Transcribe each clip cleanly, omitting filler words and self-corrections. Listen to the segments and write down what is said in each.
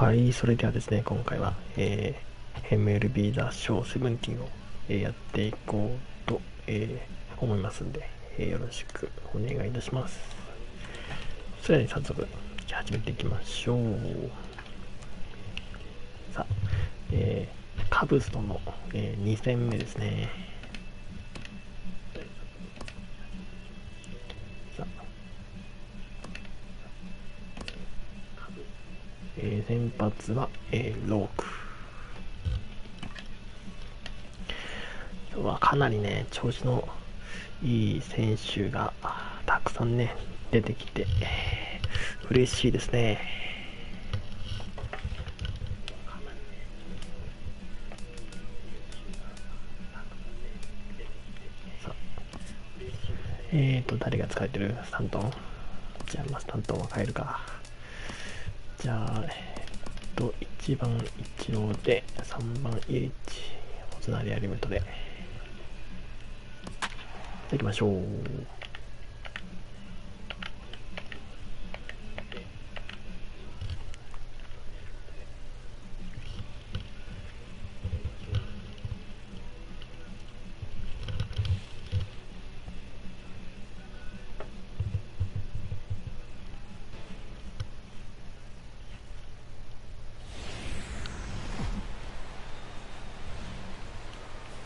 はい、それではですね、今回は、MLB ザショー17を、やっていこうと、思いますんで、よろしくお願いいたします。それでは早速始めていきましょう。さあ、カブスとの、2戦目ですね。さあ、先発は、ローク。今日はかなりね、調子のいい選手がたくさんね、出てきて、嬉しいですね。さあ、誰が使えてる？スタントン。じゃあ、スタントンは変えるか。じゃあ、1番イチローで、3番イエイチ、オズナリアリムトで。行きましょう。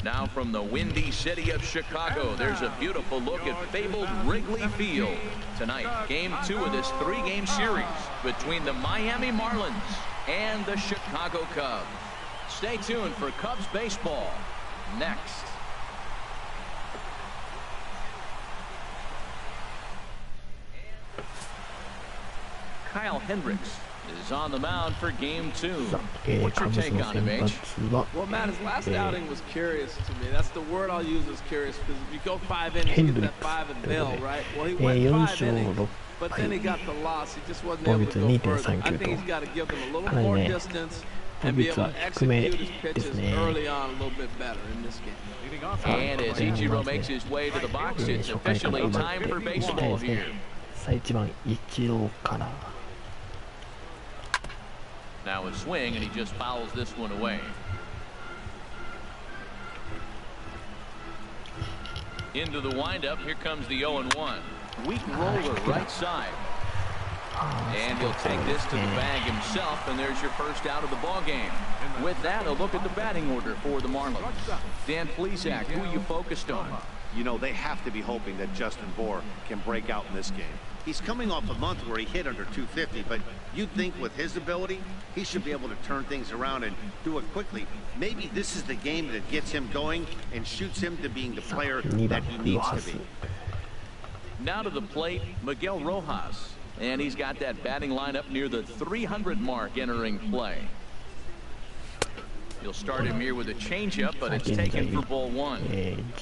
Now from the windy city of Chicago, there's a beautiful look at fabled Wrigley Field. Tonight, Game 2 of this 3-game series between the Miami Marlins and the Chicago Cubs. Stay tuned for Cubs baseball next. Kyle Hendricks is on the mound for Game 2. What's your take on him, H? Well, Matt, his last outing was curious to me. That's the word I'll use, is curious, because if you go 5 innings, you get that 5-0, right? Well, he went 5 innings, but then he got the loss. He just wasn't able to go further. I think he's got to give them a little more distance and be able to execute his pitches early on a little bit better in this game. And as Ichiro makes his way to the box, it's officially time for baseball here. 1番イチローから。Now a swing, and he just fouls this one away. Into the windup, here comes the 0-1. Weak roller right side. And he'll take this to the bag himself, and there's your first out of the ball game. With that, a look at the batting order for the Marlins. Dan Plesac, who are you focused on? You know, they have to be hoping that Justin Bour can break out in this game. He's coming off a month where he hit under 250, but you'd think with his ability, he should be able to turn things around and do it quickly. Maybe this is the game that gets him going and shoots him to being the player that he needs to be. Now to the plate, Miguel Rojas. And he's got that batting lineup near the 300 mark entering play. You'll start him here with a changeup, but it's taken for ball 1.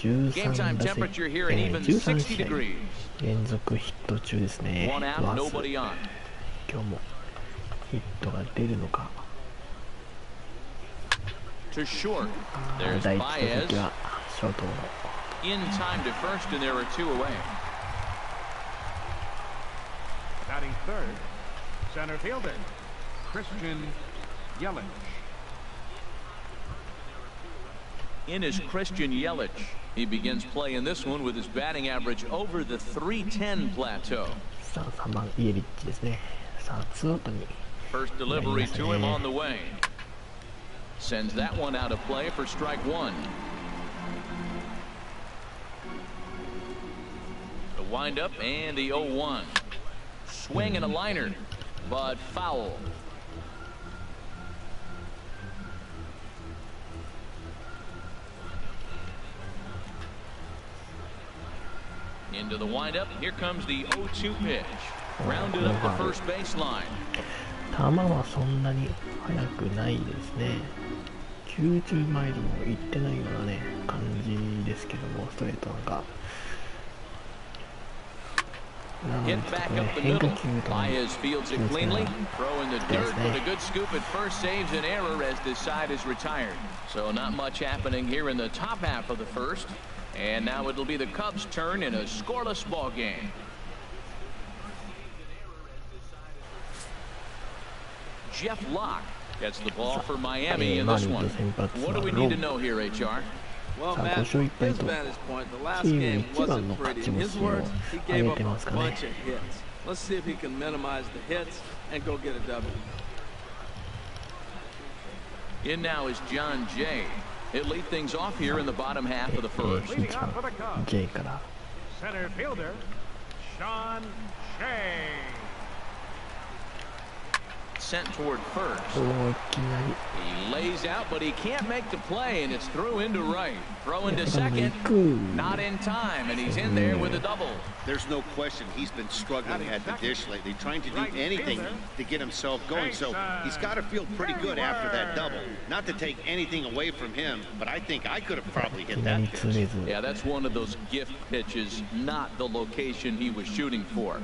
Game time temperature here at even 60 degrees. 連続ヒット中ですね。 One out, nobody on. 今日もヒットが出るのか。 To short. There's 第一打 Baez. 席はショートゴロ。 In time to first, and there are 2 away. Batting third, center fielder, Christian Yelich. In is Christian Yelich. He begins play in this one with his batting average over the 310 plateau. さあ、3番イエリッチですね。さあ、ツーアウトに。 First delivery to him on the way. Sends that one out of play for strike 1. The windup and the 0-1. Swing and a liner, but foul. Into the windup. Here comes the 0-2 pitch. Rounded up the first baseline. 球はそんなに速くないですね。90マイルもいってないようなね感じですけども、ストレートなんか。Hit back up the middle. Baez fields it cleanly. Throw in the dirt, but a good scoop at first saves an error as this side is retired. So not much happening here in the top half of the first. And now it'll be the Cubs' turn in a scoreless ball game. Jeff Locke gets the ball for Miami in this one. What do we need to know here, HR? Well, Matt, his vantage point, the last game wasn't pretty. In his words, he gave up a bunch of hits. Let's see if he can minimize the hits and go get a W. In now is John Jay. He'll lead things off here in the bottom half of the first. Center fielder, Sean Shea. Sent toward first. He lays out, but he can't make the play, and it's through into right. Throw into second. Not in time, and he's in there with a double. There's no question he's been struggling at the dish lately, trying to do anything to get himself going. So he's got to feel pretty good after that double. Not to take anything away from him, but I think I could have probably hit that pitch. Yeah, that's one of those gift pitches, not the location he was shooting for.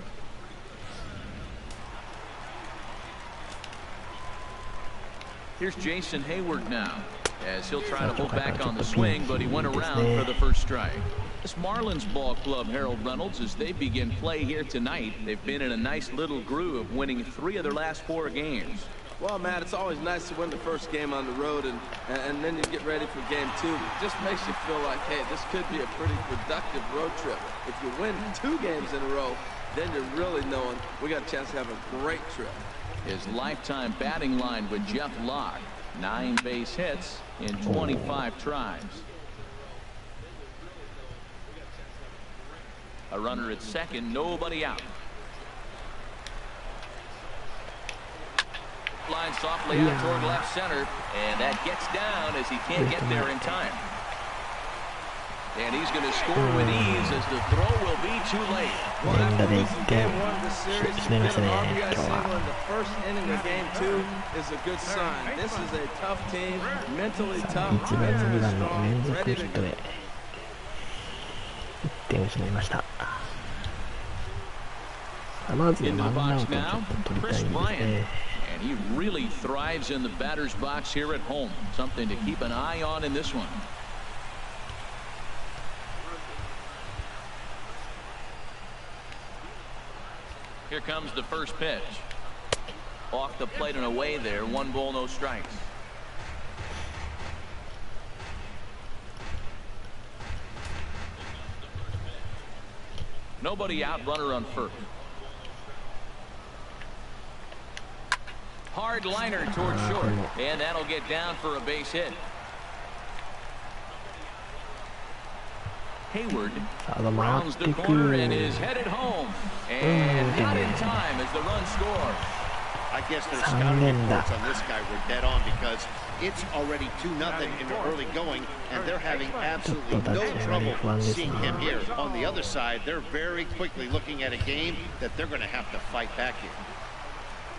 Here's Jason Hayward now, as he'll try to hold back on the swing, but he went around for the first strike. This Marlins ball club, Harold Reynolds, as they begin play here tonight, they've been in a nice little groove, winning 3 of their last 4 games. Well, Matt, it's always nice to win the first game on the road, and then you get ready for game 2. It just makes you feel like, hey, this could be a pretty productive road trip. If you win 2 games in a row, then you're really knowing we got a chance to have a great trip. His lifetime batting line with Jeff Locke, 9 base hits in 25 tries. A runner at second, nobody out. Line softly out toward left center, and that gets down as he can't get there in time. And he's going to score with ease as the throw will be too late. Well, after losing game 1 of the series, to get an RBI single in the first inning of game 2 is a good sign. This is a tough team, mentally tough, mentally strong, ready to go. Into the box now, Chris Bryant. And he really thrives in the batter's box here at home. Something to keep an eye on in this one. Here comes the first pitch. Off the plate and away there. 1 ball, no strikes. Nobody out, runner on first. Hard liner toward short, and that'll get down for a base hit. Hayward rounds the corner and is headed home, and not in time as the run scores. I guess their scouting reports on this guy were dead on, because it's already 2-0 in the early going, and they're having absolutely no trouble seeing him here. On the other side, they're very quickly looking at a game that they're going to have to fight back here.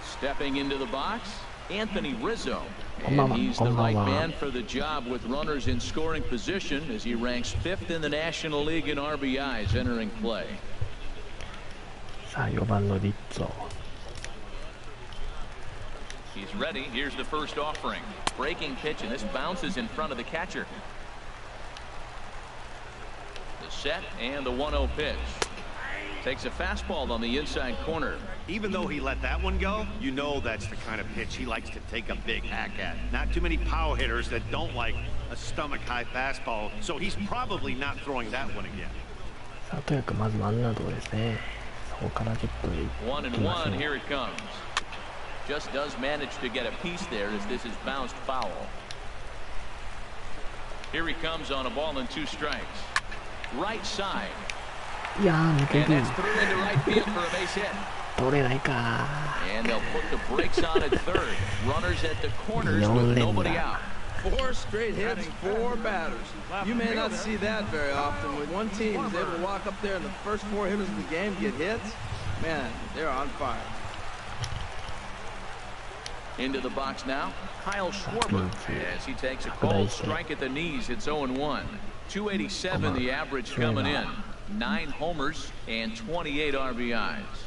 Stepping into the box, Anthony Rizzo. And he's the right man for the job with runners in scoring position as he ranks 5th in the National League in RBIs entering play. 4番のリッツォ。 He's ready. Here's the first offering. Breaking pitch, and this bounces in front of the catcher. The set and the 1-0 pitch. Takes a fastball on the inside corner. Even though he let that one go, you know that's the kind of pitch he likes to take a big hack at. Not too many power hitters that don't like a stomach-high fastball, so he's probably not throwing that one again. さあとにかくまずワンアウトですね。そこからちょっといきましょう。 1-1, here it comes. Just does manage to get a piece there as this is bounced foul. Here he comes on a ball and 2 strikes. Right side. いやー抜け And る。 that's through into right field for a base hit. 取れないか。 And they'll put the brakes on at third. Runners at the corners with nobody out. 4 straight hits, 4 batters. You may not see that very often. When one team is able to walk up there and the first 4 hitters of the game get hits, man, they're on fire. Into the box now, Kyle Schwarber, as he takes a cold strike at the knees. It's 0-1. 287 the average coming in. 9 homers and 28 RBIs.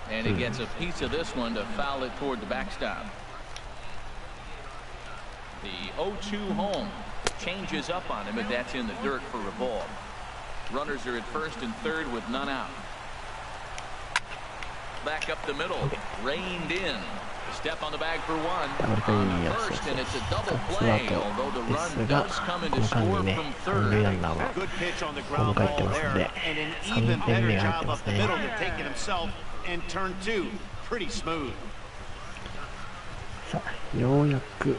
And he gets a piece of this one to foul it toward the backstop. The 0-2 home changes up on him, and that's in the dirt for a ball. Runners are at first and third with none out. back up the middle. Reined in. Step on the bag for one. ダブルプレーや First, and it's a double 2 play. アウ Although the トで run すが、 does come こ into の間 score にね、 from 三塁ラ third. ンナーは Good pitch on the ホーム ground 帰って ball ますの there, で、 and an 3 even 点 better 目が入っ job てま up す the ね。 middle to take it himself in turn 2. Pretty smooth. さあ、ようやく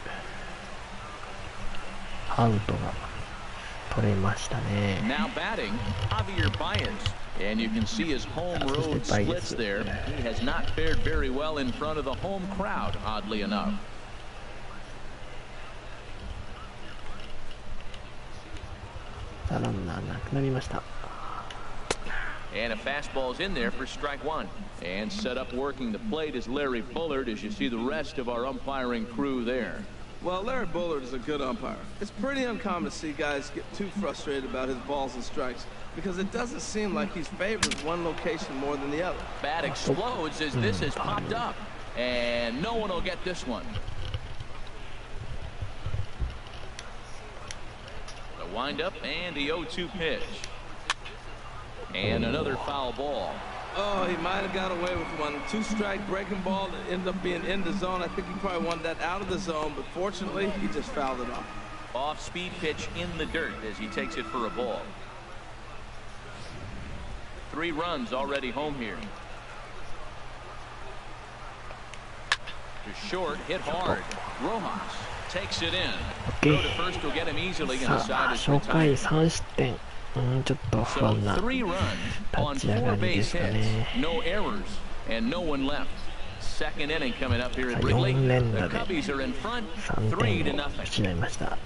アウトが取れましたね。 Now batting, Javier Baez. And you can see his home road splits there. He has not fared very well in front of the home crowd, oddly enough. さあ、ランナーなくなりました。 And a fastball's in there for strike one. And set up working the plate is Larry Bullard as you see the rest of our umpiring crew there. Well, Larry Bullard is a good umpire. It's pretty uncommon to see guys get too frustrated about his balls and strikes because it doesn't seem like he favors one location more than the other. Bat explodes as this has popped up. And no one will get this one. The windup and the 0-2 pitch. And another foul ball. Oh, he might have got away with one. 2-strike breaking ball that ended up being in the zone. I think he probably wanted that out of the zone, but fortunately, he just fouled it off. Off-speed pitch in the dirt as he takes it for a ball. 3 runs already home here. To short, hit hard. Rojas takes it in. Throw to first will get him easily, and the さ side あ、 is 初回 retired. 3失点。ちょっと不 So 安な 3 runs on 立ち上が 4 りで base すか hits, ね。 no errors, and no one left. Second inning coming up here さ at あ、 Wrigley. 4連 The 打で Cubbies are in front, 3 3 to 点を nothing. 失いました。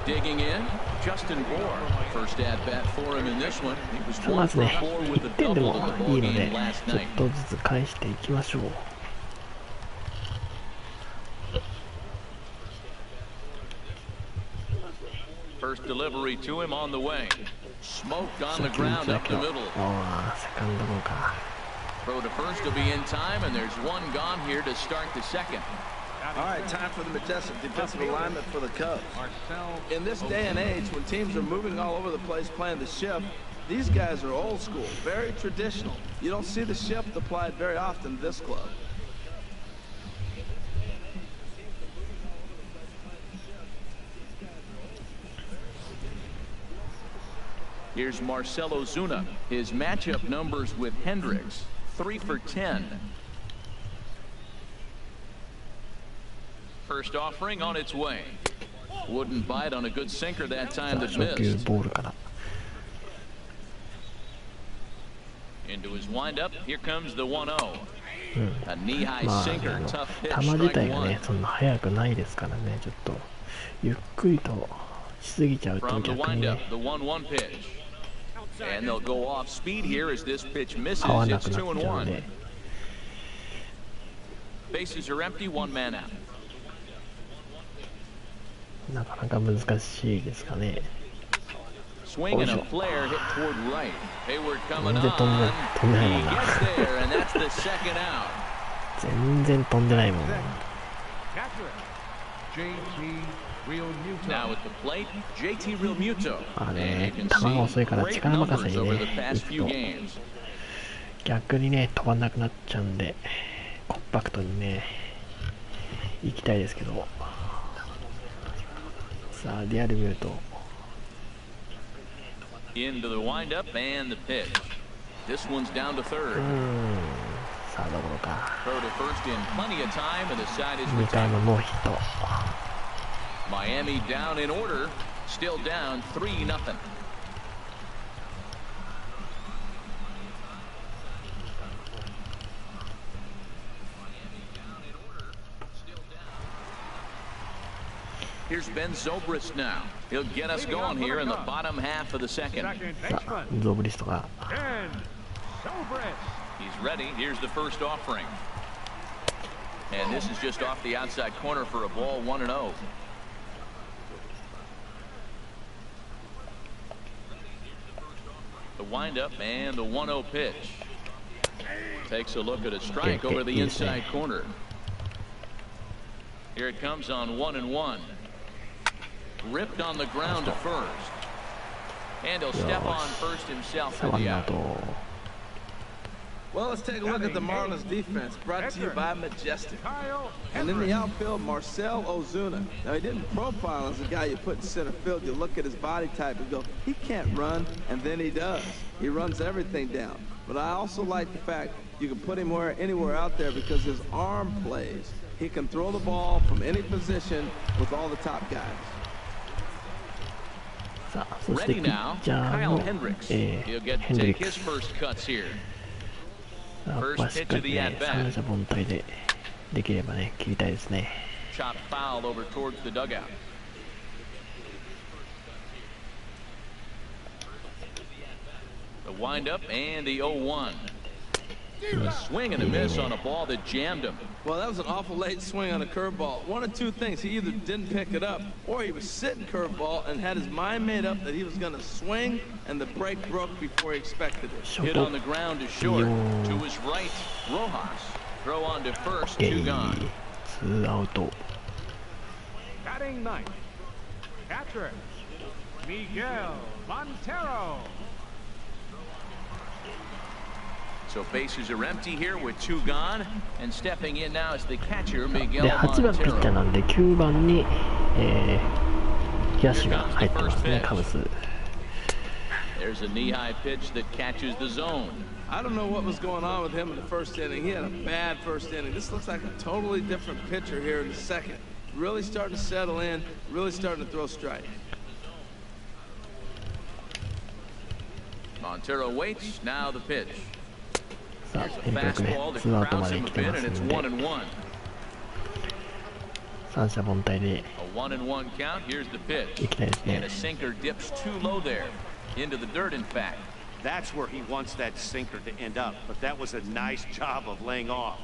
Digging in, Justin Bohr. First at bat for him in this one. He was さあ、ま 1 ず for ね、 4 1 with a 点で double も in the いい ball ので、 game last ちょっ night. とずつ返していきましょう。 First delivery to him on the way. Smoked on the 初球打 ground つだ up け the ど、 middle. セカンドゴロか。 Throw to first will be in time, and there's one gone here to start the second. All right, time for the majestic defensive alignment for the Cubs. In this day and age, when teams are moving all over the place playing the shift, these guys are old school, very traditional. You don't see the shift applied very often to this club. Here's Marcelo Zuna. His matchup numbers with Hendricks, 3 for 10. First offering on its way. Wouldn't bite on a good sinker that さ time あ、 that 初球 missed. ボールから。 Into his windup, here comes the 1-0. A knee-high まあ、sinker, tough pitch, 球自 strike 体がね、 one. そんな速くないですからね、ちょっとゆっくりとしすぎちゃうと From the 逆に windup, ね、 the 1-1 pitch. And they'll go off speed here as this pitch misses. 合わな It's くなっちゃう 2 and ん 1. で、 Bases are empty, 1 man out. なかなか難しいですかね。 Swing and a flare hit toward right. Hayward coming 全然飛んで on. 飛んでない He もんな。 gets there, and that's the second out. 全然飛んでないもん。 Now at the plate, JT Realmuto. まあ And ね、 you 球 can が遅い see から great 力任せ numbers に over ね the 打 past つ few と games. 逆にね飛ばなくなっちゃうんで、コンパクトにね行きたいですけど。さあ、リアル見ると Into the windup and the pitch. This one's down to third. さあどころか。 Throw to first in plenty of time, and the side is 2回 retired. のノーヒット。 Miami down in order, still down 3-0. Here's Ben Zobrist now. He'll get us going here in the bottom half of the second. さあ、ゾブリストが He's ready. Here's the first offering. And this is just off the outside corner for a ball, 1-0. The windup and the 1-0 pitch. Takes a look at a strike over the inside corner. Here it comes on 1-1. Ripped on the ground to first. And he'll step on first himself さあ for ワ the ンアウ out. ト。 Well, let's take a look at the Marlins defense, brought to you by Majestic. And in the outfield, Marcell Ozuna. Now, he didn't profile as a guy you put in center field. You look at his body type and go, he can't run, and then he does. He runs everything down. But I also like the fact you can put him anywhere out there because his arm plays. He can throw the ball from any position with all the top guys. さあ、そしてピ Ready ッ now, チャー Kyle の、 Hendricks. ヘ He'll ン get ド to リ take ック his ス。 first cuts here. やっぱしっかりね、三者凡退でできればね、切りたいですね。Chop foul over towards the dugout. The windup and the 0-1. A swing and a miss on a ball that jammed him. Well, that was an awful late swing on a curveball. One of two things. He either didn't pick it up or he was sitting curveball and had his mind made up that he was going to swing and the break broke before he expected it. Hit on the ground is short. To his right, Rojas. Throw on to first, two gone. ツーアウト。 Batting ninth, catcher, Miguel Montero. So bases are empty here with two gone, and stepping in now is the catcher, Miguel で、8番ピッチャー Montero. なんで、9番に、東が入ってますね、カブス。 There's a knee-high pitch that catches the zone. I don't know what was going on with him in the first inning. He had a bad first inning. This looks like a totally different pitcher here in the second. Really starting to settle in, really starting to throw strikes. Montero waits, now the pitch. さあ、 Here's 変 a 化球ね、 fastball that ツーアウトま crowds で him 来 a て bit, ます and it's んで、 1-1. 三者凡退で A 1-1 count. Here's the pitch. いきたいです And ね。 a sinker dips too low there. Into the dirt, in fact. That's where he wants that sinker to end up, but that was a nice job of laying off.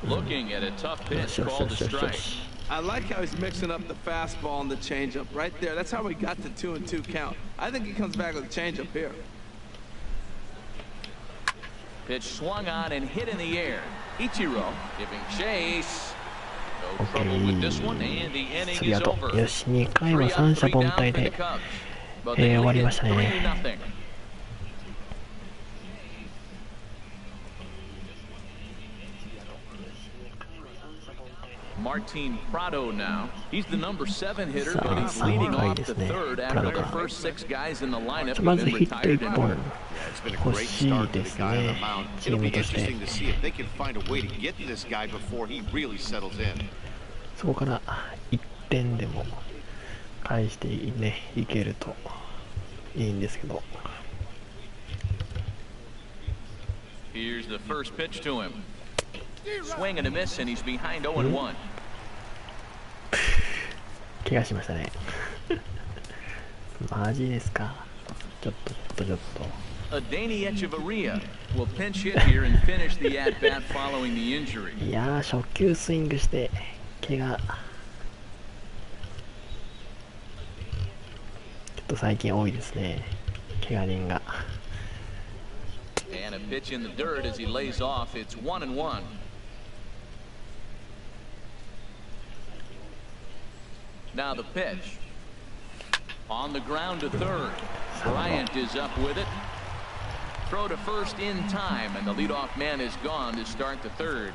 Looking at a tough よ pitch しよしよ called a しよしよ strike. し。 I like how he's mixing up the fastball and the changeup right there. That's how we got the 2-2 count. I think he comes back with a changeup here. Pitch swung on and hit in the air. Ichiro giving chase. No trouble with this one, and the inning スリーア is ウト。 over. よし、2回は Three 三 up, 者 three 凡 down 退 for the で、 Cubs. But they 終わ lead りま it したね。 3-0. Martin Prado now. He's the number 7 hitter, but he's leading off the third after the first 6 guys in the lineup have まず been ヒット retired 1 and 本 more. Yeah, it's been a 欲 great しい start to で the す guy on ね。 the mound. チ It'll ーム be として。 interesting to see if they can find a way to get to this guy before he really settles in. そこから1点でも返してね、いけるといいんですけど。 Here's the first pitch to him. Swing and a miss, and he's behind 0-1. 怪我しましたね。マジですか。ちょっと。 Adeiny Echeverria will pinch hit here and finish the at-bat following the injury. いやー、初球スイングして怪我。ちょっと最近多いですね、怪我人が。 And a pitch in the dirt as he lays off. It's 1-1. Now the pitch. On the ground to third. Bryant is up with it. Throw to first in time, and the leadoff man is gone to start the third.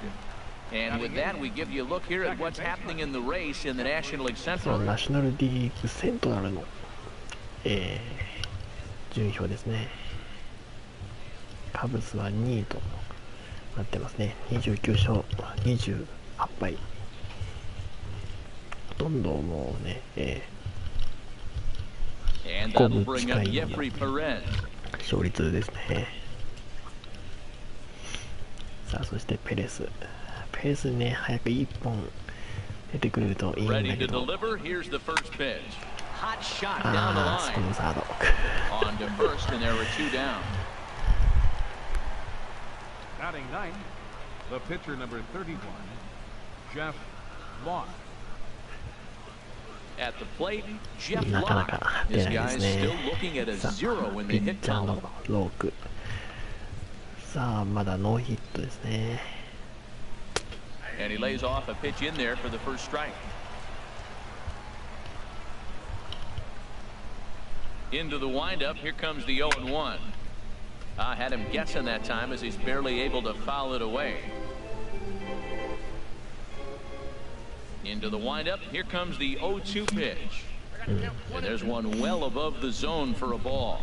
And with that, we give you a look here at what's happening in the race in the National League そ Central. のナショナルリーグセントラルの、順位表ですね。カブスは2位となってますね。29勝28敗。ほとんどもうね、And 五 that'll 分 bring 近 up いような Jeffrey Perez. 勝率ですね。さあ、そしてペレスね、早く1本出てくれるといいんだ Ready け to ど。 deliver. Here's the first pitch. Hot shot あ down the あ、そこ line. のサード。 On to first, and there are 2 down. Batting ninth, the pitcher number 31, Jeff Locke. At the plate, Jeff なかな Locke. か出 This ないで guy す is still ね。 looking at a さ 0 in あ、 the ピッ hit チャー column. のローク。さあ、まだノーヒットですね。And he lays off a pitch in there for the first strike. Into the windup. Here comes the 0-1. I had him guessing that time as he's barely able to foul it away. Into the windup. Here comes the 0-2 pitch. And there's one well above the zone for a ball.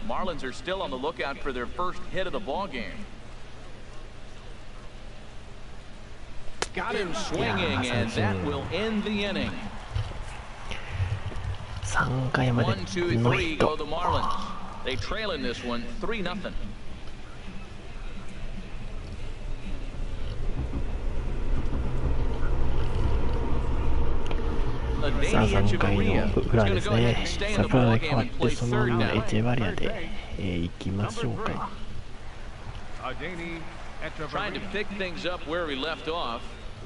Marlins are still on the lookout for their first hit of the ball game. Got him swinging, and that will end the inning. 3回まで 1, 2, ノー 3 ヒッ go ト。 the Marlins. They trail in this one 3-0. The さあ Danny 3回の Echeverria 裏 is で going す to go ahead ね。 and stay in さあ the プラ ball で game 変わ and っ play てその third ままエ down. チェバリアで、行きましょうか。Danny Trying to Echeverria. pick things up where we left off.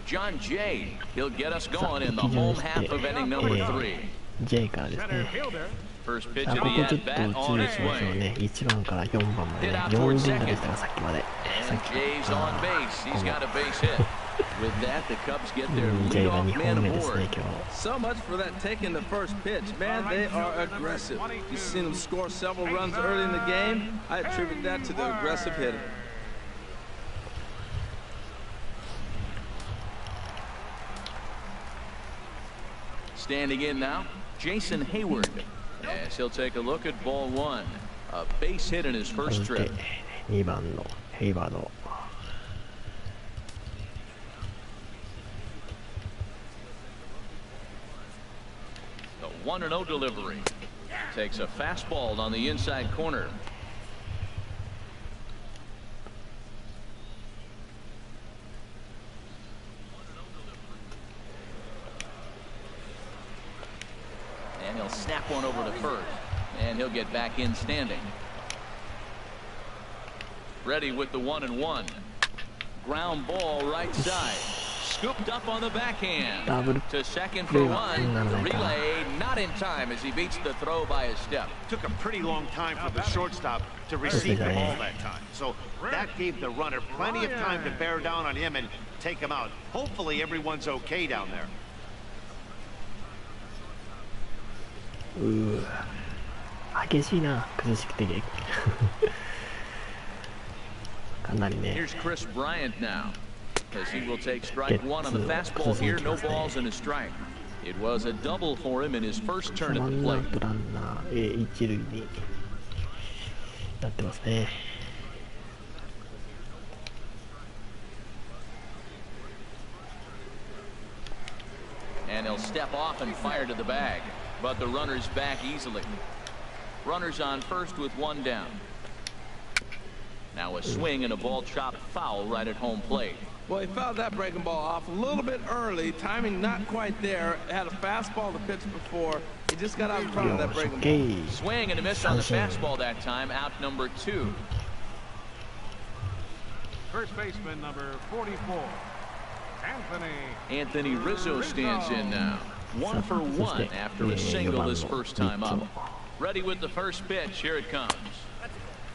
John Jay, he'll get us going in the home half of inning number 3. J からです Center ね。 fielder. First pitch さあ of こ the こちょっ at と bat 注 on 意 its しましょう way. ね。1番から4番まで、ね、Hit out 4 towards 連打で second. したがさっきまで。さ And っき Jay's on base. He's got a base hit. With that, the Cubs get their J が leadoff 2 man 本目ですね aboard. 今日。 So much for that taking the first pitch. Man, they are aggressive. You've seen them score several runs early in the game. I attribute that to the aggressive hitting. Standing in now, Jason Hayward, as he'll take a look at ball 1. A base hit in his そ first して trip. 2番のヘイワード。The 1-0 delivery. Takes a fastball on the inside corner. And he'll snap one over to first. And he'll get back in standing. Ready with the 1-1. Ground ball right side. Scooped up on the backhand. To second for one. The relay not in time as he beats the throw by a step. Took a pretty long time for the shortstop to receive the ball that time. So that gave the runner plenty of time to bear down on him and take him out. Hopefully everyone's okay down there. 激しいな、崩し的。かなりね。 Here's Chris Bryant now, as he will take strike 1 on the fastball here. No balls and a strike. It was a double for him in his first turn at ワ the ンアウ plate. トランナー、一塁になってますね。 And he'll step off and fire to the bag, but the runner's back easily. Runners on first with 1 down. Now a swing and a ball chopped foul right at home plate. Well, he fouled that breaking ball off a little bit early. Timing not quite there. Had a fastball to pitch before. He just got out in front of that breaking ball. Swing and a miss on the fastball that time. Out number 2. First baseman number 44. Anthony Rizzo stands in now. 1 for 1 after a single his first time up. Ready with the first pitch. Here it comes.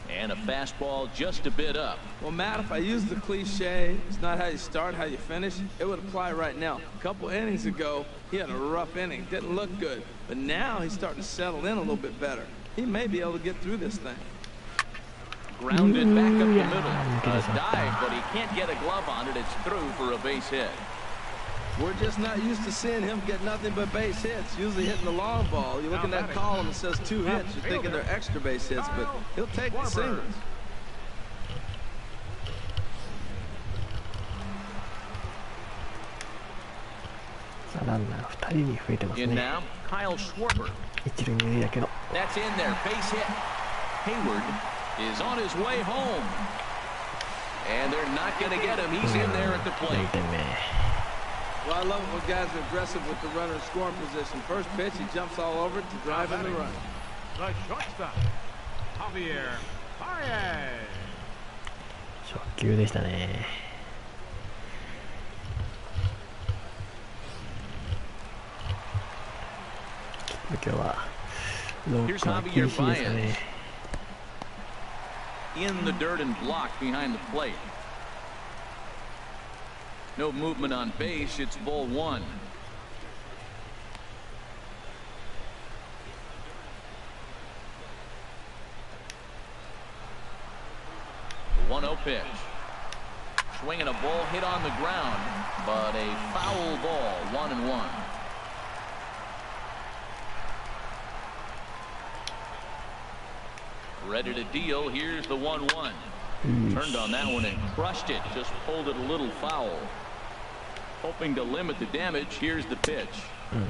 And a fastball just a bit up. Well, Matt, if I use the cliche, it's not how you start, how you finish, it would apply right now. A couple innings ago, he had a rough inning. Didn't look good. But now he's starting to settle in a little bit better. He may be able to get through this thing. Grounded back up the middle. A dive, but he can't get a glove on it. It's through for a base hit. We're just not used to seeing him get nothing but base hits. Usually hitting the long ball. You look in that column, it says 2 hits. You're thinking they're extra base hits, but he'll take the singles. In now, Kyle Schwarber. 一塁二塁だけど。 That's in there. Base hit. Hayward is on his way home. And they're not going to get him. He's in there at the plate. 4点目。 Well, I love it when guys are aggressive with the runner in scoring position. First pitch, he jumps all over it to drive in the run. The shortstop, Javier Baez. 初球でしたね。今日はローカー厳しいですかね。in the dirt and blocked behind the plate. No movement on base. It's ball one. The 1-0 pitch. Swinging a ball hit on the ground, but a foul ball, 1-1. Ready to deal. Here's the 1-1. Turned on that one and crushed it. Just pulled it a little foul. Hoping to limit the damage. Here's the pitch.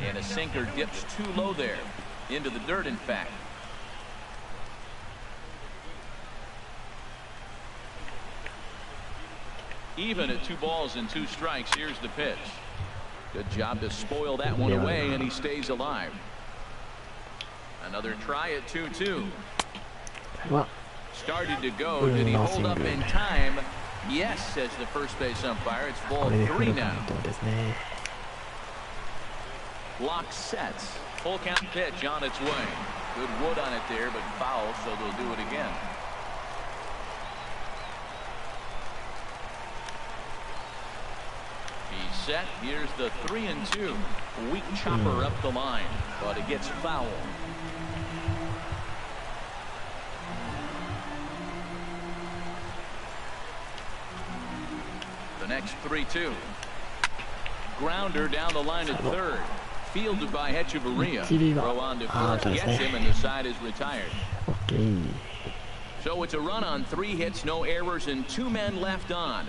And a sinker dips too low there. Into the dirt, in fact. Even at 2 balls and 2 strikes. Here's the pitch. Good job to spoil that one away, and he stays alive. Another try at 2-2. Started to go. Did he hold up in time? Yes, says the first base umpire. It's ball 3 now. Lock sets. Full count pitch on its way. Good wood on it there, but foul, so they'll do it again. He's set. Here's the 3-2. Weak chopper up the line, but it gets foul. The next 3-2. Grounder down the line at third. Fielded by Hechavarria. Throw on to first. Gets him, and the side is retired. So it's a run on 3 hits, no errors, and 2 men left on.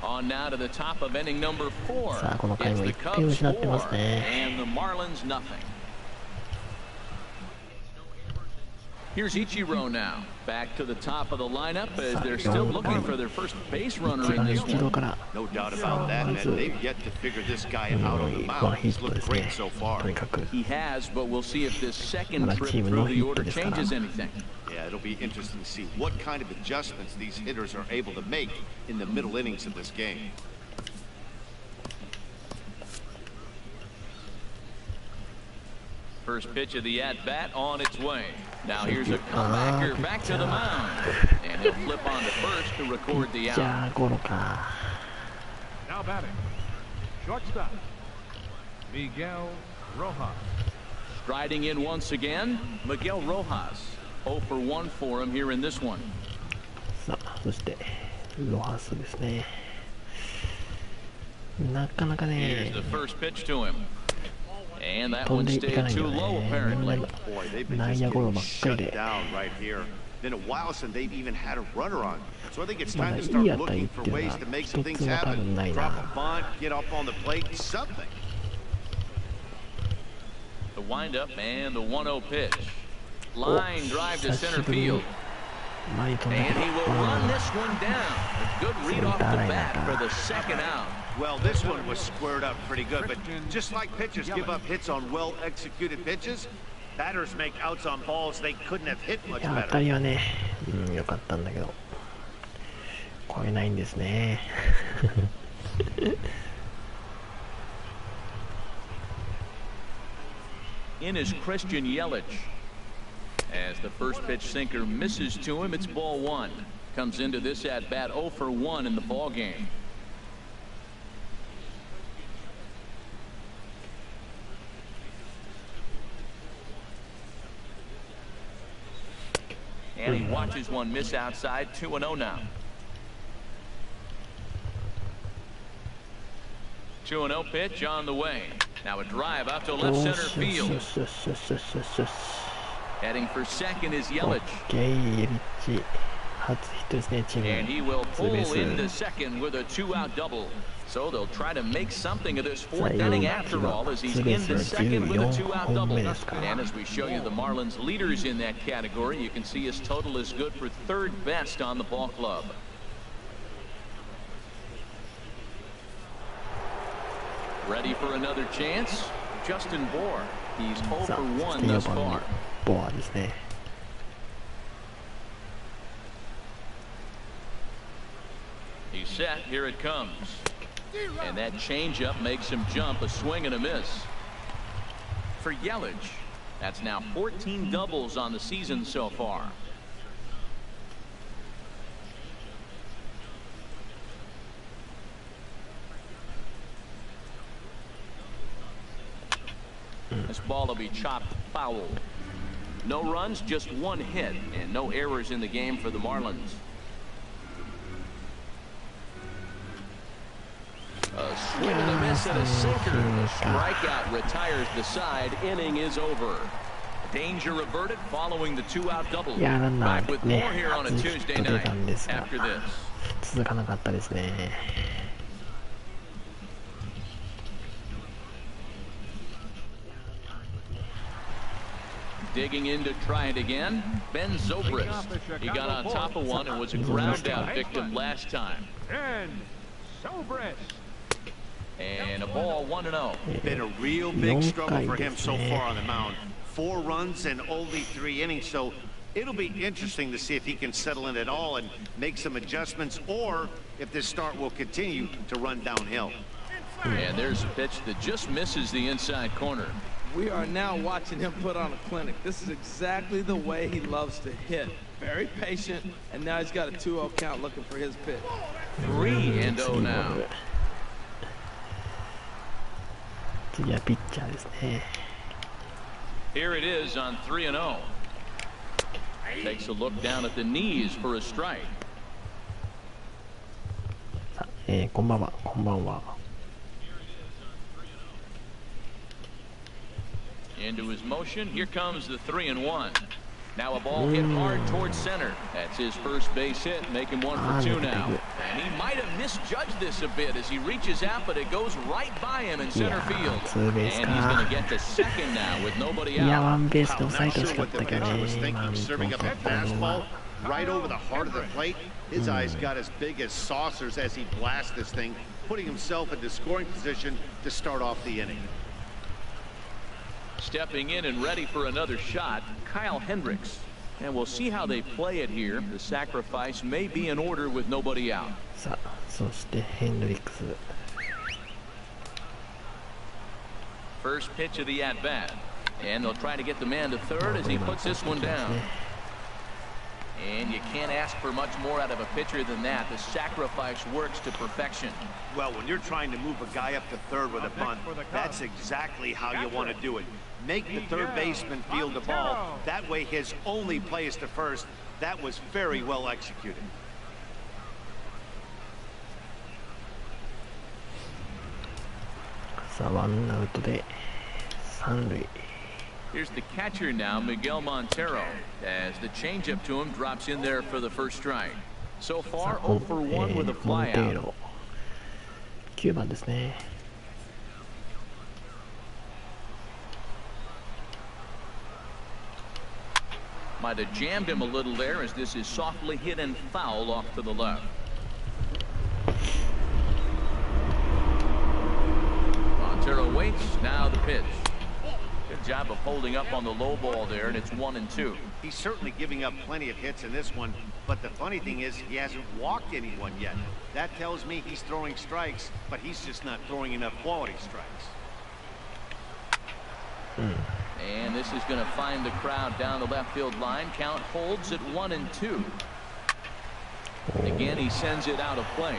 On now to the top of inning number 4. It's the Cubs 4 and the Marlins nothing. Here's Ichiro now. Back to the top of the lineup as they're still looking for their first base runner in this one. No doubt about that, man. They've yet to figure this guy out on the mound. He's looked great so far. He has, but we'll see if this second trip through the order changes anything. Yeah, it'll be interesting to see what kind of adjustments these hitters are able to make in the middle innings of this game. First pitch of the at-bat on its way. Now here's a comebacker back to the mound. And he'll flip on to first to record the out. Now batting, shortstop, Miguel Rojas. Striding in once again, Miguel Rojas. 0 for 1 for him here in this one. さあ、そしてロハスですね。なかなかね。 Here's the first pitch to him. And that one stayed too low, apparently. Boy, they've been just getting shut down right here. Been a while since they've even had a runner on. So I think it's time to start looking for ways to make some things happen. Drop a bunt, get up on the plate, something. The windup and the 1-0 pitch. Line drive to center field. And he will run this one down. A good read off the bat for the second out. Well, this one was squared up pretty good, but just like pitchers give up hits on well-executed pitches, batters make outs on balls they couldn't have hit much 当た better. りはね、良かったんだけど、超えないんですね。In is Christian Yelich. As the first pitch sinker misses to him, it's ball 1. Comes into this at bat 0 for 1 in the ball game. And he watches one miss outside. 2-0 now. 2-0 pitch on the way. Now a drive out to left center field. Heading for second is Yelich. And he will pull into second with a 2-out double. So they'll try to make something of this 4th inning after all, as he's into second with a 2-out double. And as we show you the Marlins leaders in that category, you can see his total is good for 3rd best on the ball club. Ready for another chance? Justin Bour. He's 0 for 1 thus far. ボアですね。 He's set. Here it comes. And that changeup makes him jump. A swing and a miss. For Yelich, that's now 14 doubles on the season so far. This ball will be chopped foul. No runs, just one hit, and no errors in the game for the Marlins. A swing and a miss and a sinker. The strikeout retires the side. Inning is over. Danger averted following the two-out double. Back with more here on a Tuesday night after this. 続かなかったですね。Digging in to try it again, Ben Zobrist. He got on top of one and was a ground out victim last time. And a ball 1-0. Been a real big struggle for him so far on the mound. 4 runs and only 3 innings, so it'll be interesting to see if he can settle in at all and make some adjustments, or if this start will continue to run downhill. And there's a pitch that just misses the inside corner. We are now watching him put on a clinic. This is exactly the way he loves to hit. Very patient, and now he's got a 2-0 count looking for his pitch. 3-0 now. 次はピッチャーですね。 Here it is on 3-0. Takes a look down at the knees for a strike. さあ、こんばんは、こんばんは。 Into his motion, here comes the 3-1. Now a ball hit hard towards center. That's his first base hit, making 1 for 2 now. And he might have misjudged this a bit as he reaches out, but it goes right by him in center field. And he's going to get to second now with nobody いや、ワ out. ンベースで抑え Not てほし sure かっ what た the けど pitcher was ね。thinking, serving up a fastball right over the heart of the plate. His eyes got as big as saucers as he blasts this thing, putting himself into scoring position to start off the inning. Stepping in and ready for another shot, Kyle Hendricks. And we'll see how they play it here. The sacrifice may be in order with nobody out. さあ、そしてヘンドリックス。 First pitch of the at-bat. And they'll try to get the man to third as he puts this one down. And you can't ask for much more out of a pitcher than that. The sacrifice works to perfection. Well, when you're trying to move a guy up to third with a bunt, that's exactly how you want to do it. Make the third baseman field the ball. That way his only play is to first. That was very well executed. さあ、ワンアウトで三塁。 Here's the catcher now, Miguel Montero, as the changeup to him drops in there for the first strike. So far, 0 for 1 with a モンテイ flyout. ロ。9番ですね。 Might have jammed him a little there as this is softly hit and foul off to the left. Montero waits. Now the pitch. Good job of holding up on the low ball there, and it's 1-2. He's certainly giving up plenty of hits in this one, but the funny thing is he hasn't walked anyone yet. That tells me he's throwing strikes, but he's just not throwing enough quality strikes. And this is going to find the crowd down the left field line. Count holds at 1-2. Again, he sends it out of play.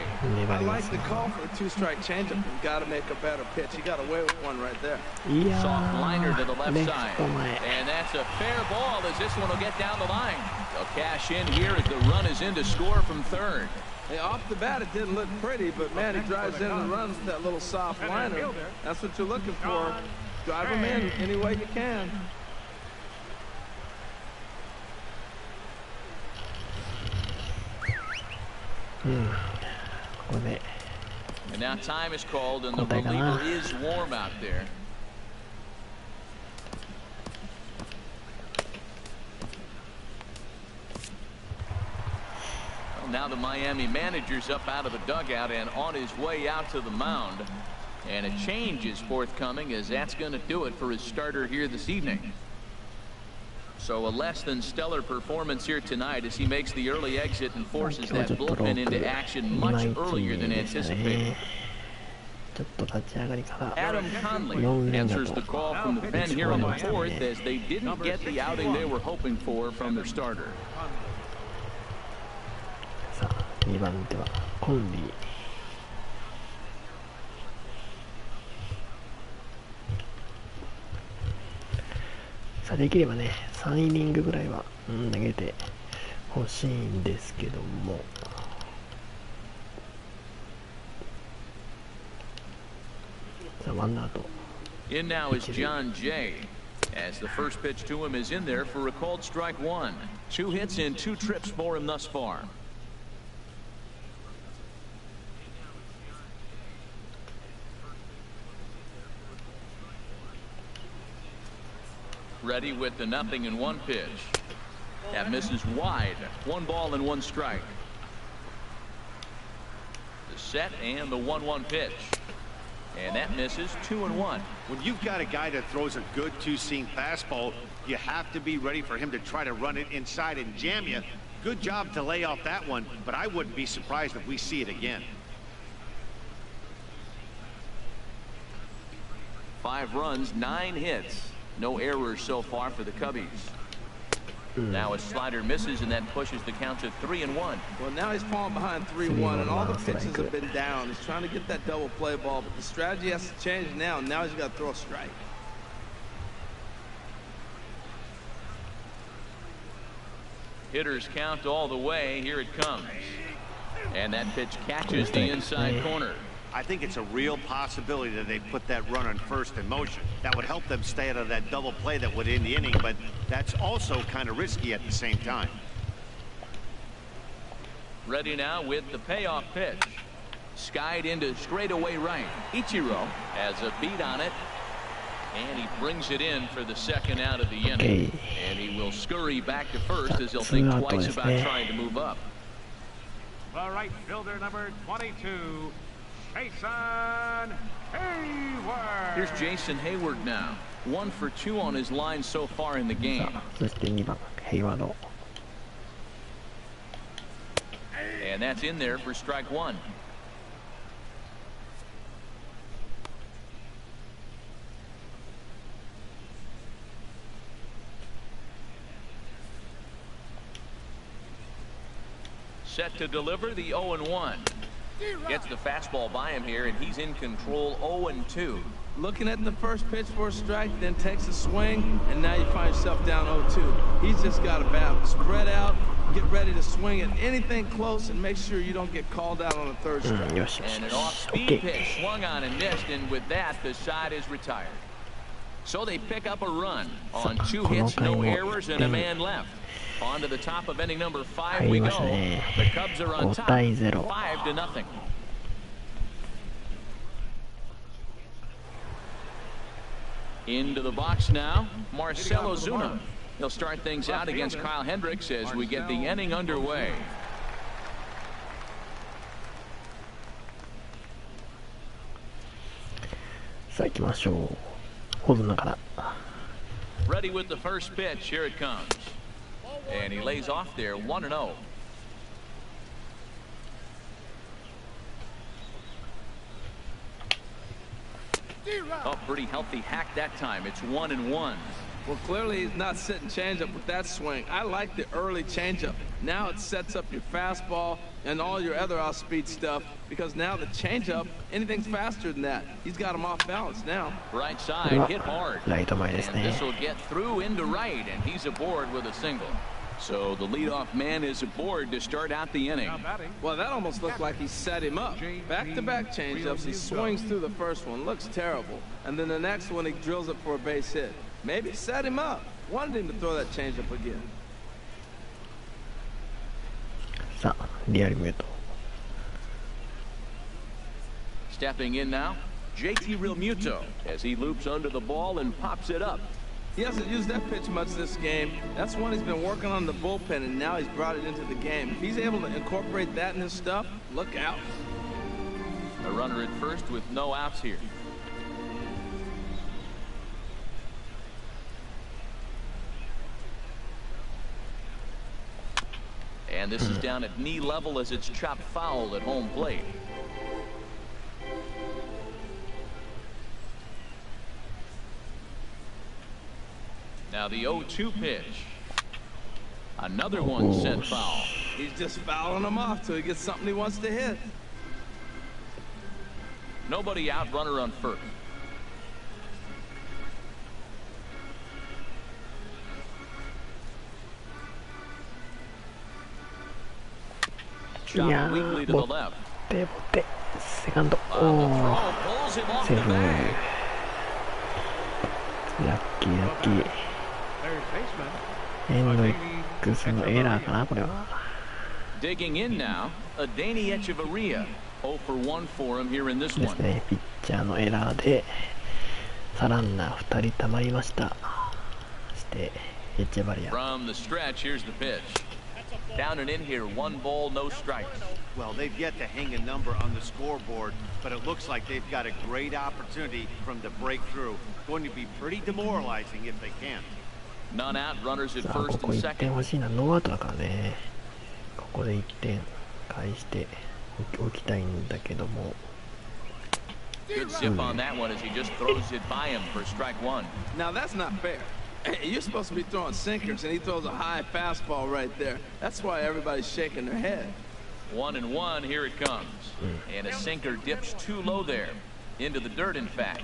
I like the call for the 2-strike changeup. You got to make a better pitch. He got away with one right there. いや Soft liner to the left ー、レフ side. ト前。 And that's a fair ball as this one will get down the line. They'll cash in here as the run is in to score from third. Hey, off the bat, it didn't look pretty, but man, he drives in and runs with that little soft liner. That's what you're looking for. Drive him in any way you can. ここで And now time is called, and the reliever is warm out there. Well, now the Miami manager's up out of the dugout and on his way out to the mound. And a change is forthcoming, as that's going to do it for his starter here this evening. So a less than stellar performance here tonight as he makes the early exit and forces that bullpen into action much earlier than anticipated. ちょっと立ち上がりから Adam Conley answers the call from the pen here on the fourth as they didn't get the outing they were hoping for from their starter. さあ2番手はコンリー。さあできればね3イニングぐらいは、投げてほしいんですけども、さあワンアウト。 In now is John Jay, as the first pitch to him is in there for a called strike one. 2 hits and 2 trips for him thus far. Ready with the 0-1 pitch. That misses wide. 1 ball and 1 strike. The set and the 1-1 pitch. And that misses 2-1. When you've got a guy that throws a good two-seam fastball, you have to be ready for him to try to run it inside and jam you. Good job to lay off that one, but I wouldn't be surprised if we see it again. 5 runs, 9 hits. No errors so far for the Cubbies. Now a slider misses, and that pushes the count to 3-1. Well, now he's falling behind 3-1, and all the pitches have been down. He's trying to get that double play ball, but the strategy has to change now. Now he's got to throw a strike. Hitters count all the way. Here it comes. And that pitch catches the inside corner. I think it's a real possibility that they put that run on first in motion. That would help them stay out of that double play that would end the inning, but that's also kind of risky at the same time. Ready now with the payoff pitch. Skied into straightaway right. Ichiro has a beat on it, and he brings it in for the second out of the inning. And he will scurry back to first as he'll think twice about trying to move up. The right fielder, number 22, Jason Hayward. Here's Jason Hayward now. 1 for 2 on his line so far in the game. そして2番ヘイワード。 And that's in there for strike 1. Set to deliver the 0-1. Gets the fastball by him here, and he's in control. 0-2. Looking at the first pitch for a strike, then takes a swing, and now you find yourself down 0-2. He's just got to bat, spread out, get ready to swing at anything close, and make sure you don't get called out on the third strike. And an off-speed pitch swung on and missed, and with that, the side is retired. So they pick up a run on 2 hits, no errors, and a man left. On to the top of inning number 5 we go. The Cubs are on top, 5-0. Into the box now, Marcell Ozuna. He'll start things out against Kyle Hendricks as we get the inning underway. Ready with the first pitch. Here it comes. And he lays off there, 1-0. Oh, pretty healthy hack that time. It's 1-1. Well, clearly he's not sitting changeup with that swing. I like the early changeup. Now it sets up your fastball and all your other off-speed stuff, because now the changeup, anything faster than that, he's got him off balance now. Right side, hit hard. And this will get through into right, and he's aboard with a single. So the leadoff man is aboard to start out the inning. Well, that almost looked like he set him up. Back-to-back changeups. He swings through the first one, looks terrible, and then the next one he drills it for a base hit. Maybe set him up. Wanted him to throw that changeup again. さあ、リアルミュート。 Stepping in now, JT Realmuto as he loops under the ball and pops it up. He hasn't used that pitch much this game. That's one he's been working on the bullpen, and now he's brought it into the game. If he's able to incorporate that in his stuff, look out. A runner at first with no outs here. And this is down at knee level as it's chopped foul at home plate. Now the 0-2 pitch. Another one sent foul. He's just fouling him off till he gets something he wants to hit. Nobody out, runner on first. chopped weakly to the left. ボテセカンド、お The お throw pulls him off セ the ーフ、 bag. ラッキーラッキー。 Third baseman. ヘンドリックスのエラーかなこれは。 Digging in now, Adeiny Echeverria. 0 for 1 for him here in this で one. すね、ピッチャーのエラーでさランナー2人たまりました。そしてエチェバリア。 From the stretch, here's the pitch. Down and in here, 1 ball, no strikes. Well, they've yet to hang a number on the scoreboard, but it looks like they've got a great opportunity from the breakthrough. Going to be pretty demoralizing if they can. None out, runners at さあこ first こ and 1点 second. 欲しいな。ノーアウトだからね。ここで1点返しておきたいんだけども。 Good zip on that one as he just throws it by him for strike 1. Now that's not fair. You're supposed to be throwing sinkers, and he throws a high fastball right there. That's why everybody's shaking their head. 1-1, here it comes. And a sinker dips too low there. Into the dirt, in fact.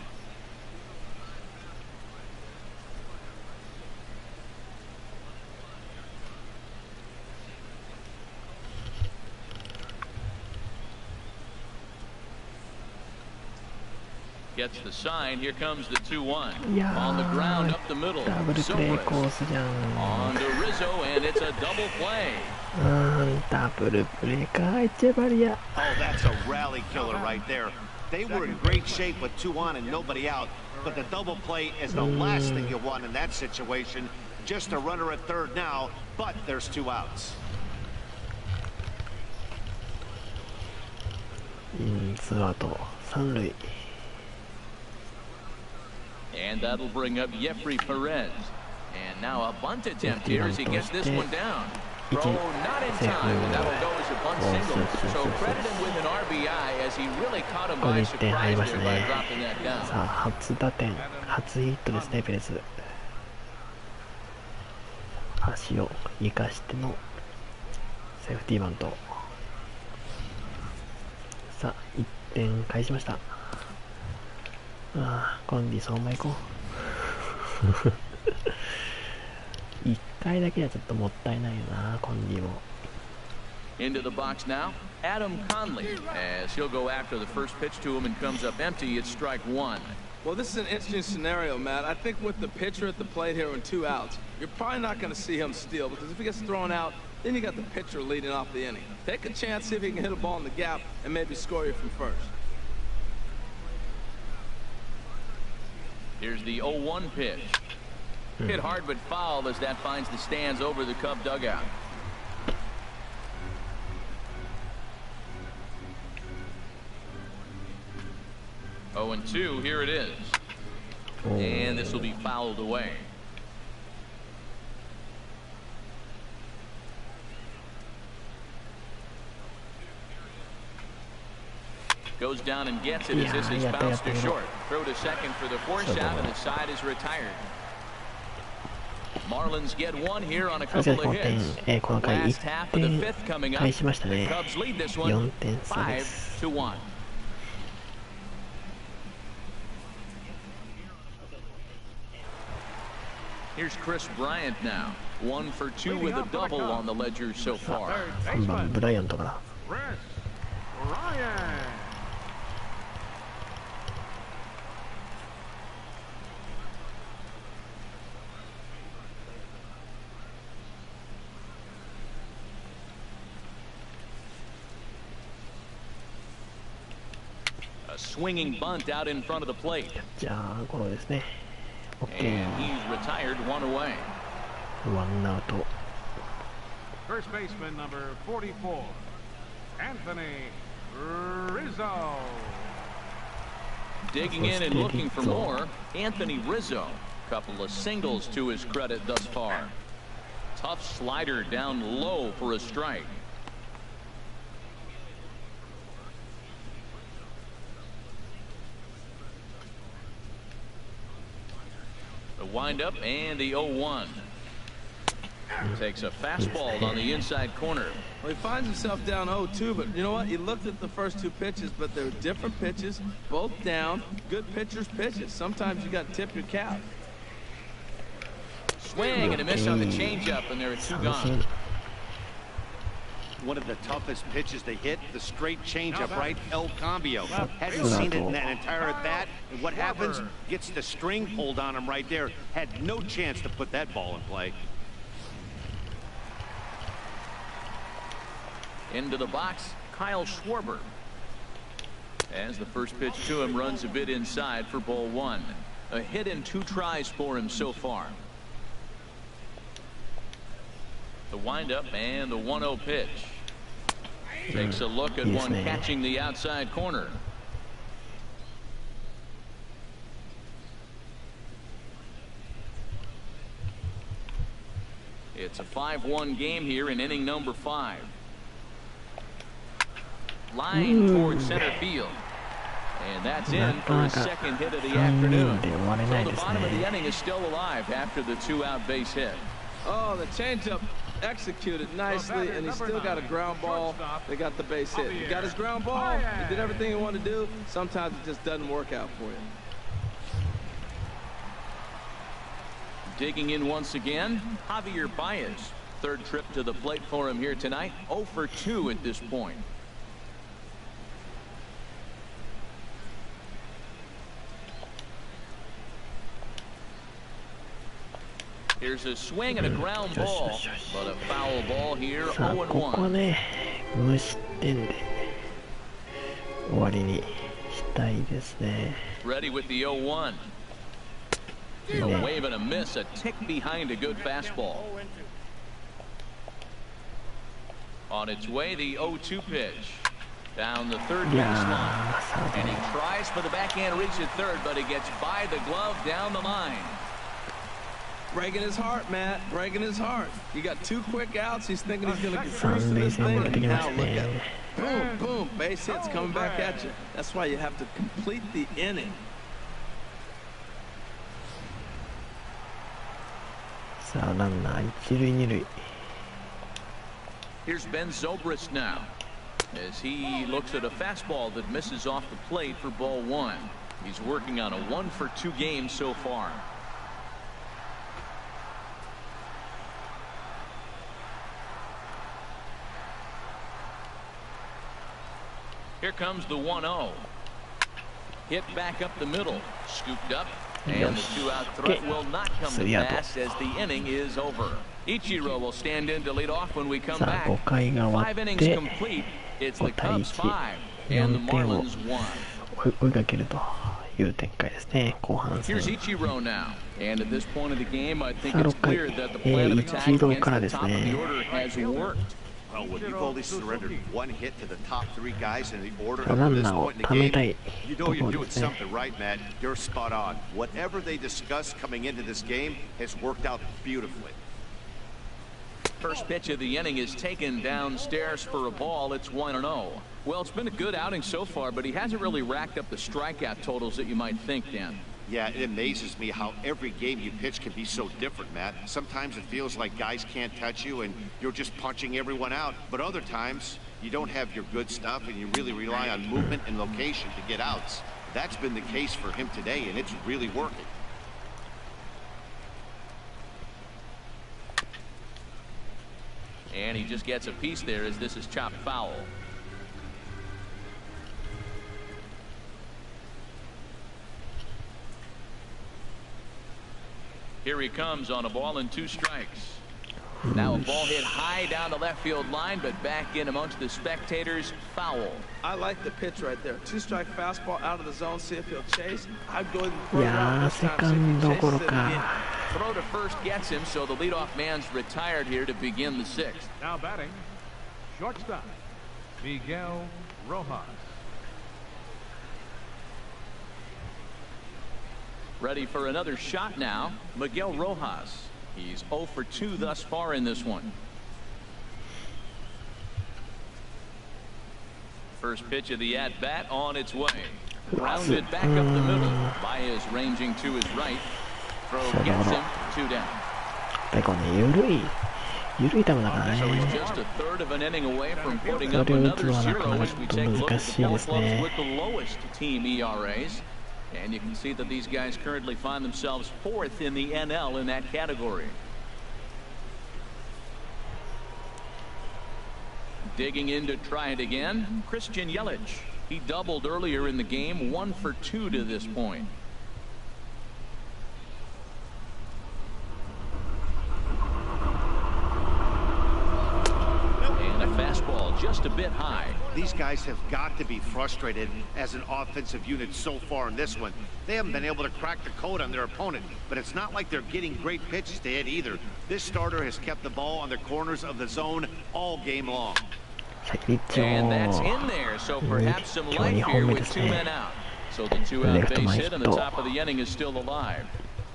Gets the sign. Here comes the 2-1. いや On the ground ー up the middle. ダブルプレーコー Silvers スじゃん。 on to Rizzo, and it's a double play. ダブルプレーかエチェバリア。 Oh, that's a rally killer right there. They were in great shape with 2 on and nobody out, but the double play is the last thing you want in that situation. Just a runner at third now, but there's 2 outs. ツーアウト三塁。 And that'll bring up Jeffrey Perez. And now a bunt attempt here as he gets this one down. Throw not in time, and that'll go as a bunt single. So credit him with an RBI as he really caught him by surprise there by dropping that down. さあ初打点初ヒットですねペレス。足を生かしてのセーフティーバント。さあ1点返しました。ああコンディそのまま行こう。1回だけはちょっともったいないよなコンディも。 Into the box now, Adam Conley, as he'll go after the first pitch to him and comes up empty. It's strike 1. Well, this is an interesting scenario, Matt. I think with the pitcher at the plate here and 2 outs, you're probably not going to see him steal, because if he gets thrown out, then you got the pitcher leading off the inning. Take a chance, see if he can hit a ball in the gap and maybe score you from first. Here's the 0-1 pitch. Hit hard but foul as that finds the stands over the Cub dugout. Oh, and 2, here it is. And this will be fouled away. Goes down and gets it as this is bounced to short. Throw to second for the force out, and the side is retired. Marlins get 1 here on a couple of hits. この回 Last half of the 1 fifth 点 coming up. 返しました The ね。 Cubs lead this 4 one 点差です。 5-1. Here's Chris Bryant now. 1 for 2 with a double on the ledger so far. Third 3番 baseman. ブライアントから。 Chris Ryan. A swinging bunt out in front of the plate. じゃあゴロですね。 OK。 And he's retired 1 away. ワンアウト。 First baseman number 44, Anthony Rizzo. Digging in and looking for more, Anthony Rizzo. Couple of singles to his credit thus far. Tough slider down low for a strike. The windup and the 0-1. Takes a fastball on the inside corner. Well, he finds himself down 0-2, but you know what? He looked at the first 2 pitches, but they're different pitches, both down. Good pitchers' pitches. Sometimes you got to tip your cap. Swing and a miss on the changeup, and there are 2 gone. One of the toughest pitches to hit, the straight changeup, right? El Cambio. Hadn't seen it in that entire at bat. And what happens? Gets the string pulled on him right there. Had no chance to put that ball in play. Into the box, Kyle Schwarber. As the first pitch to him runs a bit inside for ball one. A hit in 2 tries for him so far. The windup and the 1-0 pitch. Takes a look at one catching the outside corner. It's a 5-1 game here in inning number 5. Line towards center field. And that's in for his second hit of the afternoon. So the bottom of the inning is still alive after the 2-out base hit. Oh, the changeup executed nicely, and he still got a ground ball. They got the base hit. He got his ground ball. He did everything he wanted to do. Sometimes it just doesn't work out for you. Digging in once again, Javier Baez. Third trip to the plate for him here tonight. 0 for 2 at this point. Here's a swing and a ground ball, but a foul ball here. さあ、ここね、無失点で終わりにしたいですね。 Ready with the 0-1. A wave and a miss, a tick behind a good fastball. On its way, the 0-2 pitch. Down the third base line. And he tries for the backhand reach at third, but he gets by the glove down the line. Breaking his heart, Matt. Breaking his heart. You got 2 quick outs. He's thinking he's going to get cruise to this thing. And now look at him. Boom, boom. Base hits coming back at you. That's why you have to complete the inning. さあ、ランナー1塁2塁。 Here's Ben Zobrist now, as he looks at a fastball that misses off the plate for ball 1. He's working on a 1 for 2 game so far. Here comes the 1-0. Hit back up the middle, scooped up, and the 2-out throw will not come to pass as the inning is over. Ichiro will stand in to lead off when we come back. 5 innings complete. It's the Cubs 5 and the Marlins 1. 追いかけるという展開ですね。後半戦。 Here's Ichiro now, and at this point of the game, I think it's clear that the plan of attack against the top of the order has worked. Well, when you've only surrendered 1 hit to the top 3 guys in the order up ラ to ン this ナーを point in た the めた game, い you と know こ you're ろで doing すね。 something right, Matt. You're spot on. Whatever they discuss coming into this game has worked out beautifully. First pitch of the inning is taken downstairs for a ball. It's 1-0. Well, it's been a good outing so far, but he hasn't really racked up the strikeout totals that you might think, Dan. Yeah, it amazes me how every game you pitch can be so different, Matt. Sometimes it feels like guys can't touch you and you're just punching everyone out. But other times, you don't have your good stuff and you really rely on movement and location to get outs. That's been the case for him today, and it's really working. And he just gets a piece there as this is chopped foul. Here he comes on a ball and 2 strikes. Now a ball hit high down the left field line, but back in amongst the spectators. Foul. I like the pitch right there. 2-strike fastball out of the zone. See if he'll chase. I'd go ahead and throw it out this time. See if he chases it again. Throw to first gets him, so the leadoff man's retired here to begin the 6th. Now batting, shortstop, Miguel Rojas. Ready for another shot now, Miguel Rojas. He's 0 for 2 thus far in this one. First pitch of the at-bat on its way. Grounded back up the middle. Baez ranging to his right. Throw gets him 2 down. やっぱりこの緩い球だからね。 So he's just a third of an inning away from putting up another 0 as we take a look at the ball clubs with the lowest team ERAs. And you can see that these guys currently find themselves 4th in the NL in that category. Digging in to try it again, Christian Yelich. He doubled earlier in the game, 1 for 2 to this point. And a fastball just a bit high. These guys have got to be frustrated as an offensive unit so far in this one. They haven't been able to crack the code on their opponent, but it's not like they're getting great pitches to hit either. This starter has kept the ball on the corners of the zone all game long. And that's in there, so perhaps some life here with 2 men out. So the 2-out base hit and the top of the inning is still alive.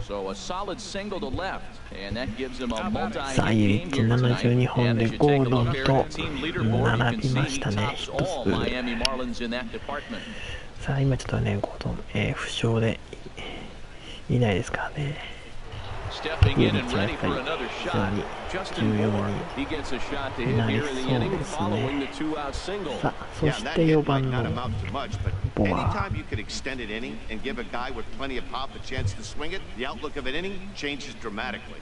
So a solid single to left, and that gives him a multi-hit game here tonight. And as you take a look there at the team leaderboard, you can see he tops all Miami Marlins in that department. さあ今ちょっとねゴードン、負傷でいないですからね。Stepping in and ready for another shot. Justin Moore, he gets a shot to hit here in the inning following the 2-out single. さあそして4番のボア。 Anytime you could extend an inning and give a guy with plenty of pop a chance to swing it, the outlook of an inning changes dramatically.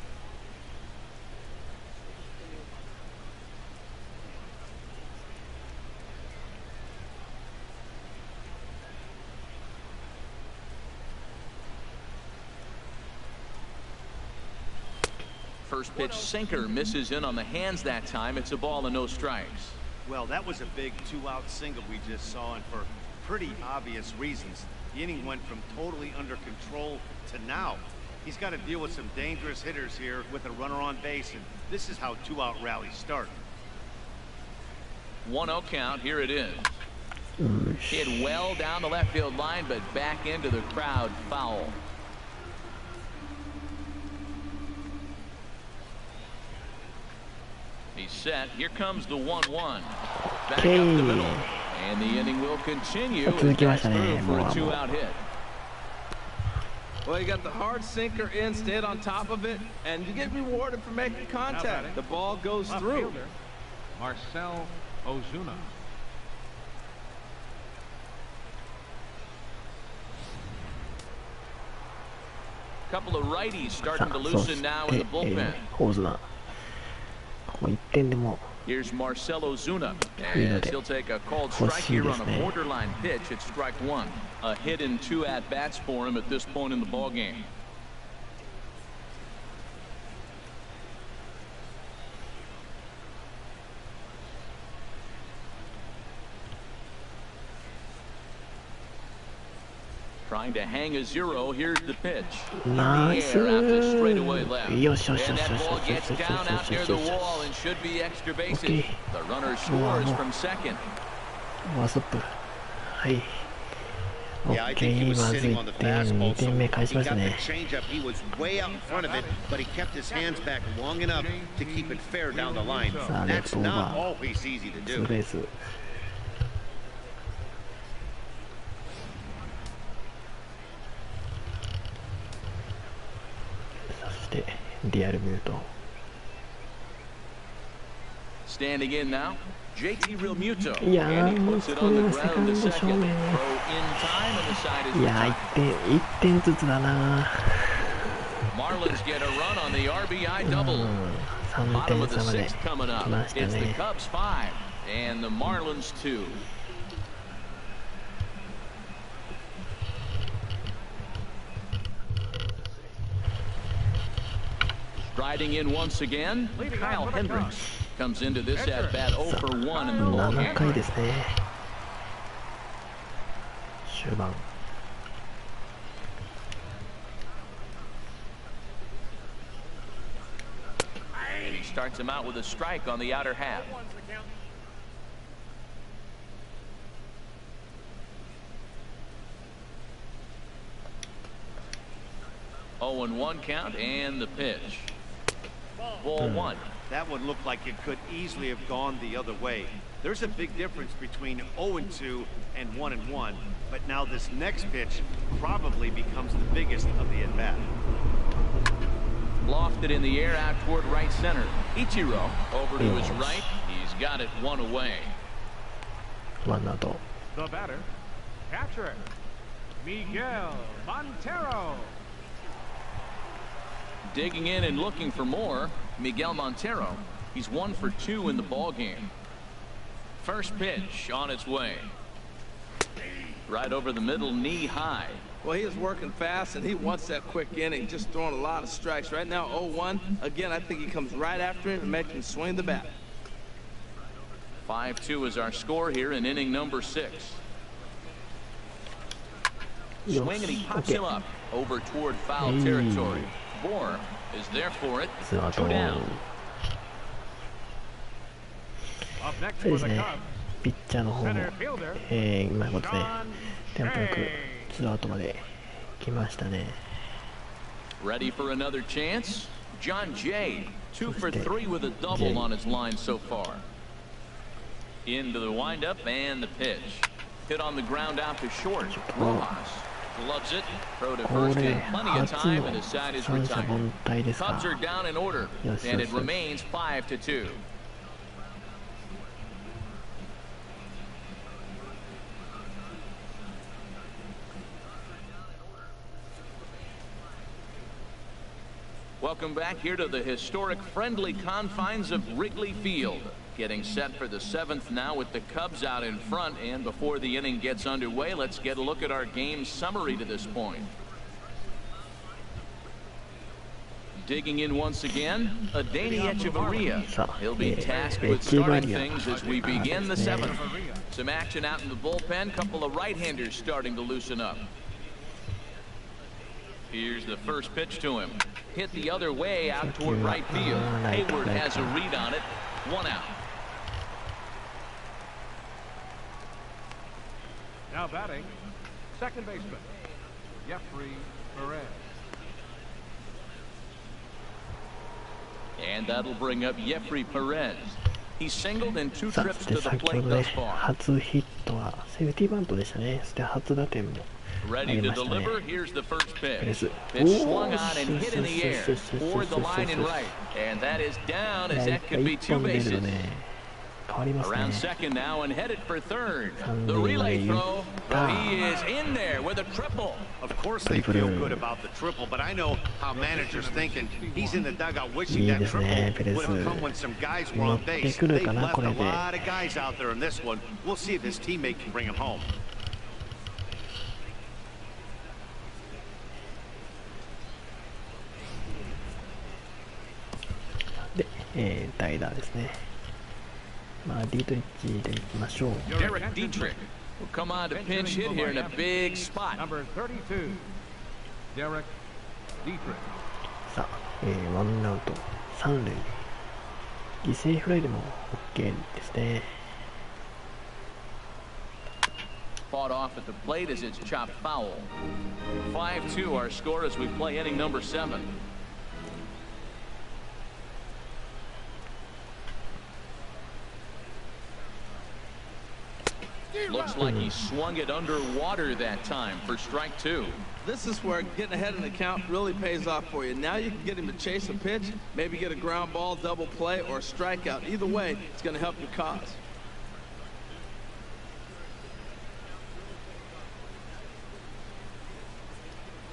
First pitch sinker misses in on the hands that time. It's a ball and no strikes. Well, that was a big 2-out single we just saw, and for pretty obvious reasons. The inning went from totally under control to now. He's got to deal with some dangerous hitters here with a runner on base, and this is how 2-out rallies start. 1-0 count. Here it is. Hit well down the left field line, but back into the crowd, foul. He's set. Here comes the 1-1. Back up the middle. And the inning will continue. It's through for a 2-out hit. Well, you got the hard sinker in, stayed on top of it, and you get rewarded for making contact. The ball goes through. Marcell Ozuna. Couple of righties starting to loosen now in the bullpen. 1点でも Here's Marcell Ozuna, and he'll take a called strike here on a borderline pitch at strike 1. A hit and 2 at-bats for him at this point in the ball game. Trying to hang a 0. Here's the pitch. Nice. Straight away left. And that ball gets down out near the wall and should be extra bases. The runner scores from second. ワーストップ。はい。Yeah, I think he was sitting on the fastball, so he got theね。 changeup. He was way out in front of it, but he kept his hands back long enough to keep it fair down the line. That's not always easy to ツー do. ベース。そしてリアルミュート。 Standing in now, JT Realmuto. Yeah, And he puts it on the let's ground to go second. second. Throw in time and the side is いや1点ずつだな。 Marlins get a run on the RBI double. 3 Bottom 点 of the 差まで sixth coming 来 up. ました It's the ね。 Cubs 5 and the Marlins 2. Striding in once again, Kyle Hendricks comes into this at bat 0 for 1 in the ball 7 回 game. ですね。終盤。 And he starts him out with a strike on the outer half. Oh, and 1 count and the pitch. Ball 1. That one looked like it could easily have gone the other way. There's a big difference between 0-2 and 1-1, but now this next pitch probably becomes the biggest of the at-bat. Lofted in the air out toward right center. Ichiro over to his right. He's got it 1 away. ワンアウト。 The batter, catcher, Miguel Montero. Digging in and looking for more, Miguel Montero. He's 1 for 2 in the ball game. First pitch on its way. Right over the middle, knee high. Well, he is working fast, and he wants that quick inning, just throwing a lot of strikes. Right now, 0-1. Again, I think he comes right after him and makes him swing the bat. 5-2 is our score here in inning number 6. Swing, and he pops him up over toward foul territory. Bohr is there for it. 2 down. そうですね、ピッチャーの方も、うまいことね、テンポよく2アウトまで来ましたね。Ready for another chance? John Jay, 2 for 3 with a double on his line so far. Into the windup and the pitch. Hit on the ground out to short. Rojas gloves it. Throw to first in plenty of time, and his side is retired. Cubs are down in order, and it remains 5-2. 'Welcome back here to the historic friendly confines of Wrigley Field. Getting set for the 7th now with the Cubs out in front. And before the inning gets underway, let's get a look at our game summary to this point. Digging in once again, Adeiny Echeverria. He'll be tasked with starting things as we begin the 7th. Some action out in the bullpen. Couple of right-handers starting to loosen up. Here's the first pitch to him. Hit the other way out toward right field. Hayward has a read on it. 1 out. Now batting, second baseman, Jeffrey Perez. And that'll bring up Jeffrey Perez. He's singled in 2 さあ、 trips そして to the 先ほ plate どね、 thus far. 初ヒットはセーフティーバントでしたね。そして初打点も Ready to ありましたね。 deliver. Here's the first ペレ pitch. ス。 Pitch swung on and hit in the air toward the line and right. And that is down as that could be 1 2 本出ると bases. ね、変わりますね。 Around second now and headed for third. The 三塁まで relay 行っ throw. た。 But he is in there with a triple. Of course they feel good about the triple, but I know how managers thinking. He's in the dugout wishing that triple would have come when some guys were on base. They've left a lot of guys out there in this one. We'll see if his teammate can bring him home. で、代打ですね。まあ、ディートリッチでいきましょう。 Derek Dietrich will come on to pinch hit here in a big spot. Number 32, Derek Dietrich. さあ、ワンアウト3塁。犠牲フライでも OK ですね。 Fought off at the plate as it's chopped foul. 5-2 our score as we play inning number 7. Looks like he swung it underwater that time for strike 2. This is where getting ahead in the count really pays off for you. Now you can get him to chase a pitch, maybe get a ground ball, double play, or a strikeout. Either way, it's going to help your cause.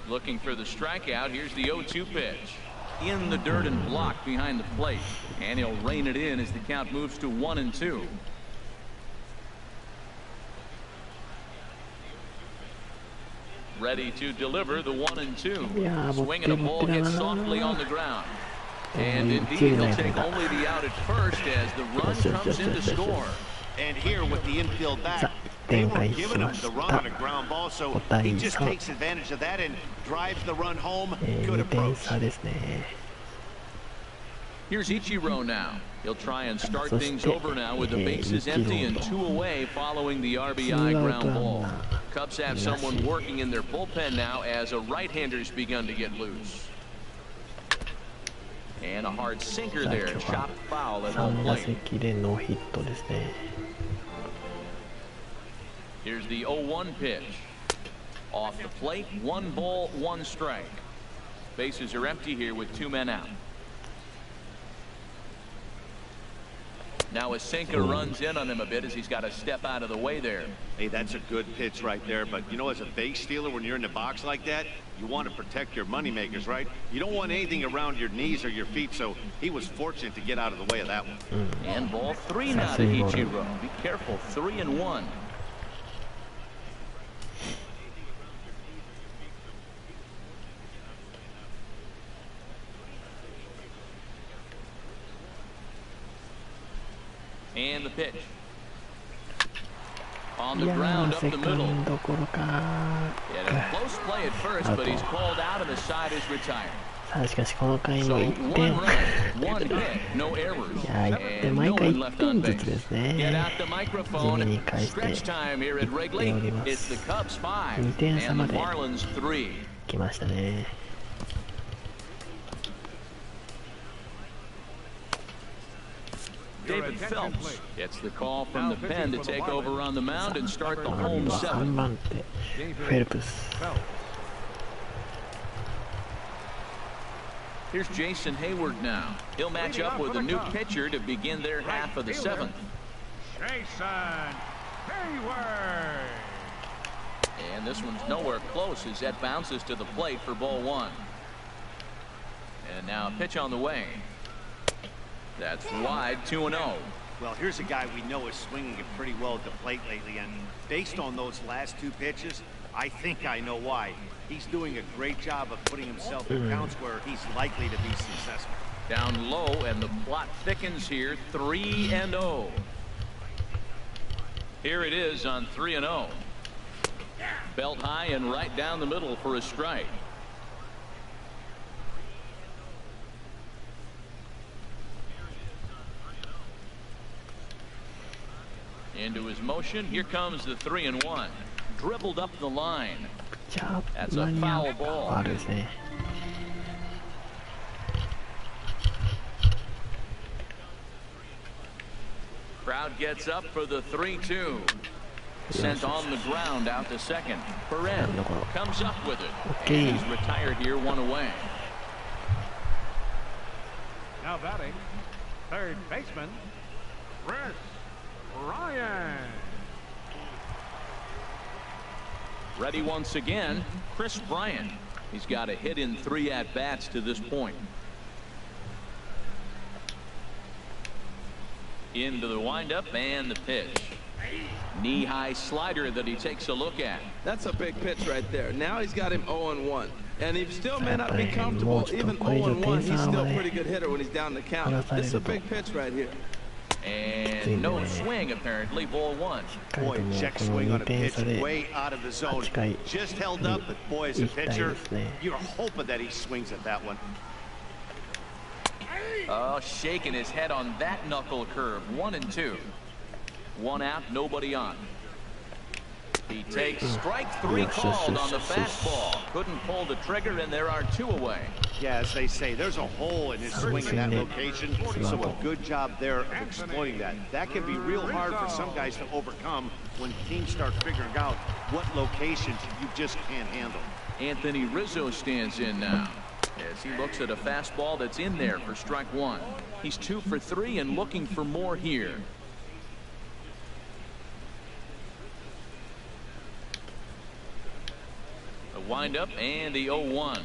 Looking for the strikeout. Here's the 0-2 pitch. In the dirt and blocked behind the plate. And he'll rein it in as the count moves to 1-2. Ready to deliver the 1-2. Swing and a ball hit softly on the ground. And indeed, he'll take only the out at first as the run comes in to score. And here with the infield back, they were giving him the run on a ground ball, so he just takes advantage of that and drives the run home. Good 2点 approach. 差ですね。 Here's Ichiro now. He'll try and start things over now with the bases empty and 2 away following the RBI ground ball. Cubs have someone working in their bullpen now as a right-hander's begun to get loose. And a hard sinker there, chopped foul at home 3打 plate. 席でノーヒットですね。 Here's the 0-1 pitch. Off the plate, 1 ball, 1 strike. Bases are empty here with 2 men out. Now a sinker runs in on him a bit as he's got to step out of the way there. Hey, that's a good pitch right there. But, you know, as a base stealer, when you're in the box like that, you want to protect your moneymakers, right? You don't want anything around your knees or your feet, so he was fortunate to get out of the way of that one. And ball 3 now to Ichiro. Be careful, 3-1. And the pitch. On the ground up the middle. And a close play at first, but he's called out and the side is retired. しかしこの回も So 1 1 点 run, 1 hit, no errors. いや、1 点 And 毎 no 回 one 1 left 点 on ず base. つです Get ね out the microphone. 地味に返して Stretch time here at いってお Wrigley. りま It's す the Cubs 5 2点差 and ま the で Marlins 3. 来ましたね。 David Phelps gets the call from the pen to take over on the mound and start the ま home ずは 7. 3番手フェルプス。 Here's Jason Hayward now. He'll match up with a new pitcher to begin their half of the 7th. Jason Hayward. And this one's nowhere close as that bounces to the plate for ball 1. And now a pitch on the way. That's wide, 2-0. Well, here's a guy we know is swinging it pretty well at the plate lately, and based on those last 2 pitches, I think I know why. He's doing a great job of putting himself in counts where he's likely to be successful. Down low, and the plot thickens here, 3-0. Here it is on 3-0. Belt high and right down the middle for a strike. Into his motion. Here comes the 3-1. Dribbled up the line. じゃあ That's 間 a に合 foul うフ ball. ァウルですね。 Crowd gets up for the 3-2. Sent on the ground out to second. Perez comes up with it. Okay. And he's retired here, 1 away. Now batting, third baseman, Chris Ryan. Ready once again, Chris Bryant. He's got a hit in 3 at-bats to this point. Into the windup and the pitch. Knee-high slider that he takes a look at. That's a big pitch right there. Now he's got him 0-1. And he still may not be comfortable. Even 0-1, he's still a pretty good hitter when he's down the count. This is a big pitch right here. And no swing, apparently, ball 1. Boy, check swing on a pitch way out of the zone. Just held up, but boy, as a pitcher, you're hoping that he swings at that one. Oh, shaking his head on that knuckle curve. 1-2. 1 out, nobody on. He takes strike 3 called on the fastball. Couldn't pull the trigger, and there are 2 away. Yeah, as they say, there's a hole in his swing in that location, so a good job there of exploiting that. That can be real hard for some guys to overcome when teams start figuring out what locations you just can't handle. Anthony Rizzo stands in now as he looks at a fastball that's in there for strike 1. He's 2 for 3 and looking for more here. A windup and the 0-1.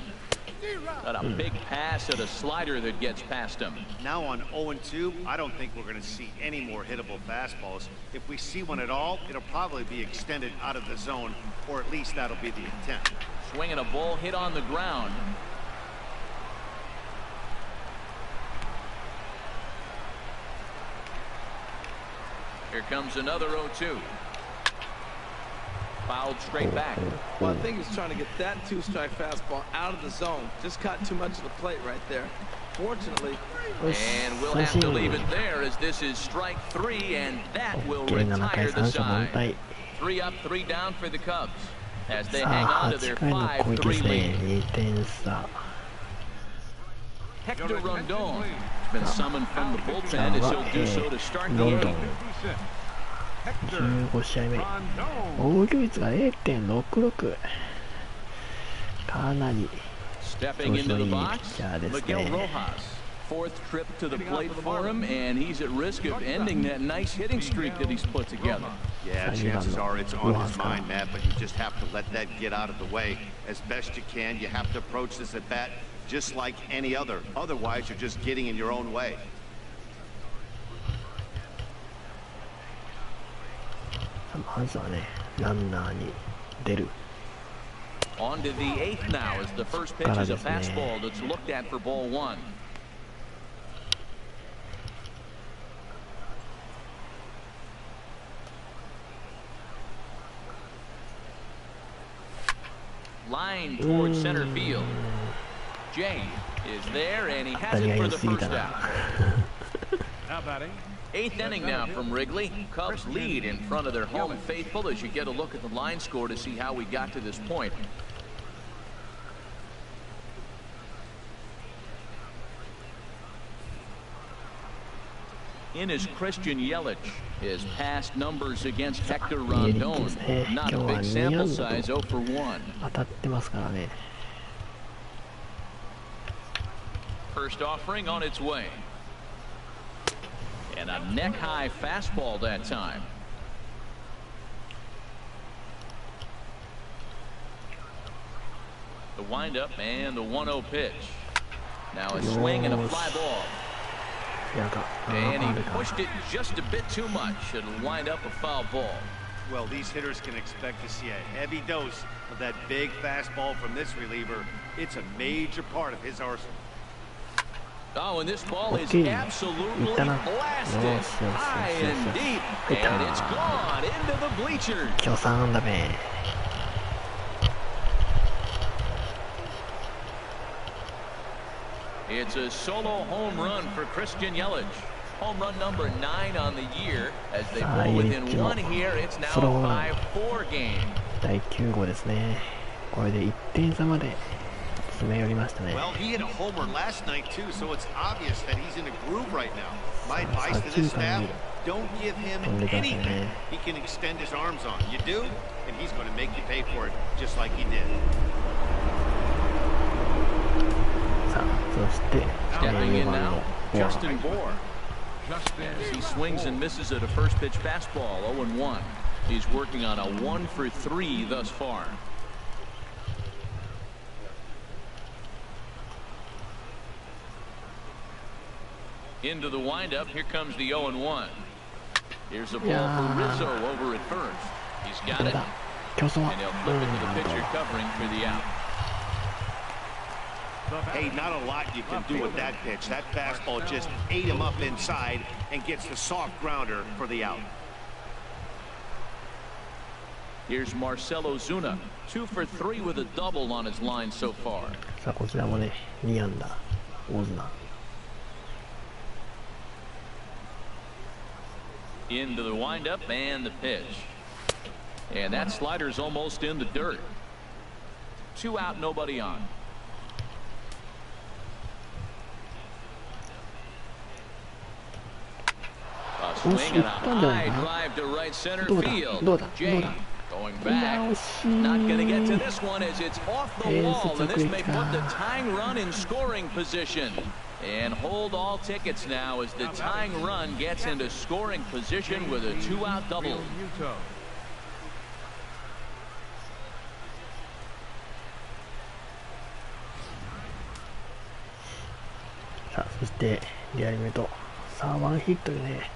Got a big pass at a slider that gets past him. Now on 0-2, I don't think we're going to see any more hittable fastballs. If we see one at all, it'll probably be extended out of the zone, or at least that'll be the intent. Swinging a ball hit on the ground. Here comes another 0-2. Fouled straight back. Well, I think he's trying to get that 2-strike fastball out of the zone. Just caught too much of the plate right there. Fortunately. And we'll have to leave it there as this is strike 3, and that will retire the side. 3 up, 3 down for the Cubs as they hang on to their 5-3 lead. Hector Rondon has been summoned from the bullpen as he'll do so to start the 8th. 15試合目防御率が 0.66 かなり調子のいいピッチャーですね。fourth trip to the plate for him, and he's at risk of ending that nice hitting streak that he's put together. Yeah, chances are it's on his mind, Matt, but you just have to let that get out of the way as best you can. You have to approach this at bat just like any other. Otherwise, you're just getting in your own way. まずはね、ランナーに出る。 On to the 8th now as the first pitch is a fastball that's looked at for ball 1. Line towards center field. Jay is there, and he has it for the first out. Now batting. 8th inning now from Wrigley. Cubs lead in front of their home faithful as you get a look at the line score to see how we got to this point. In is Christian Yelich. His past numbers against Hector Rondon. Not a big sample size, 0 for 1. 当たってますからね。 First offering on its way. And a neck-high fastball that time. The windup and the 1-0 pitch. Now a swing and a fly ball. And he pushed it just a bit too much. It'll wind up a foul ball. Well, these hitters can expect to see a heavy dose of that big fastball from this reliever. It's a major part of his arsenal. Oh, and this ball is absolutely blasted high and deep, and it's gone into the bleachers. 今日3安打目。 It's a solo home run for Christian Yelich. Home run number 9 on the year. As they pull within 1 here, it's now a 5-4 game. 第9号ですね。これで1点差まで詰め寄りましたね。 Well, he hit a homer last night too, so it's obvious that he's in a groove right now. My advice to this staff: don't give him anything he can extend his arms on. You do, and he's going to make you pay for it, just like he did. さあ、そして、Stepping in 2番 now, の Justin Bour. As he swings and misses at a first pitch fastball, 0-1. He's working on a 1 for 3 thus far. Into the windup, here comes the 0-1. Here's a ball for Rizzo over at first. He's got it. 競争は And he'll flip it to the pitcher covering for the out. Hey, not a lot you can do with that pitch. That fastball just ate him up inside and gets the soft grounder for the out. Here's Marcelo Zuna, 2 for 3 with a double on his line so far. さあ、こちらもね、2安打、大綱。 Into the windup and the pitch. And that slider's almost in the dirt. 2 out, nobody on. A swing and a high drive to right center field. Jay going back. Not going to get to this one as it's off the wall, and this may put the tying run in scoring position. And hold all tickets now as the tying run gets into scoring position with a 2-out double. さあ、そしてリアルメとさあワンヒットでね、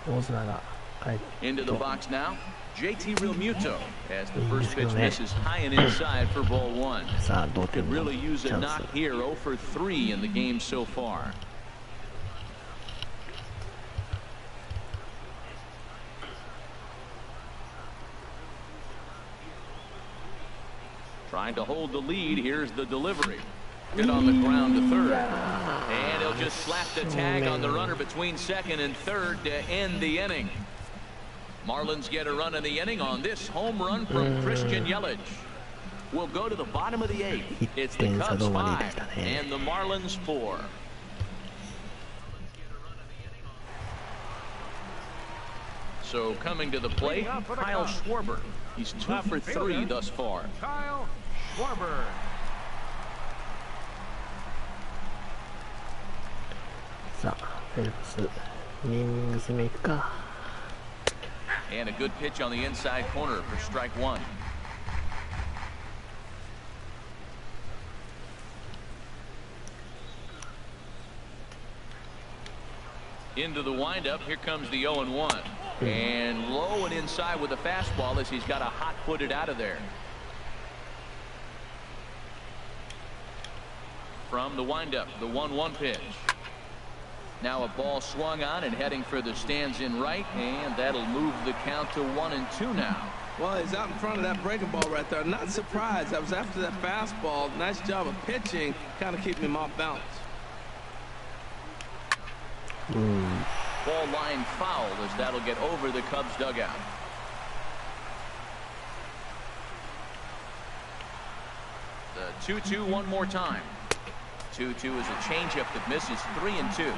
大綱が帰って Into the box now, JT Realmuto as the first pitch misses high and inside for ball 1. さあ同 Could 点の really チ use a ャン knock ス。 here, 0 for 3 in the game so far. Trying to hold the lead. Here's the delivery. Good on the ground to third. And he'll just slap the tag on the runner between second and third to end the inning. Marlins get a run in the inning on this home run from Christian Yelich. We'll go to the bottom of the 8th. It's the Cubs 5 and the Marlins 4. So coming to the plate, Kyle Schwarber. He's 2 for 3 thus far. Kyle Schwarber. フェルプス、2イニングス目いくか。And a good pitch on the inside corner for strike one. Into the windup. Here comes the 0-1. And low and inside with a fastball as he's got a hot-footed out of there. From the windup, the 1-1 pitch. Now a ball swung on and heading for the stands in right, and that'll move the count to 1-2 now. Well, he's out in front of that breaking ball right there. Not surprised. I was after that fastball. Nice job of pitching, kind of keeping him off balance. Ball line foul as that'll get over the Cubs dugout. The 2-2 one more time. 2-2 is a changeup that misses 3-2.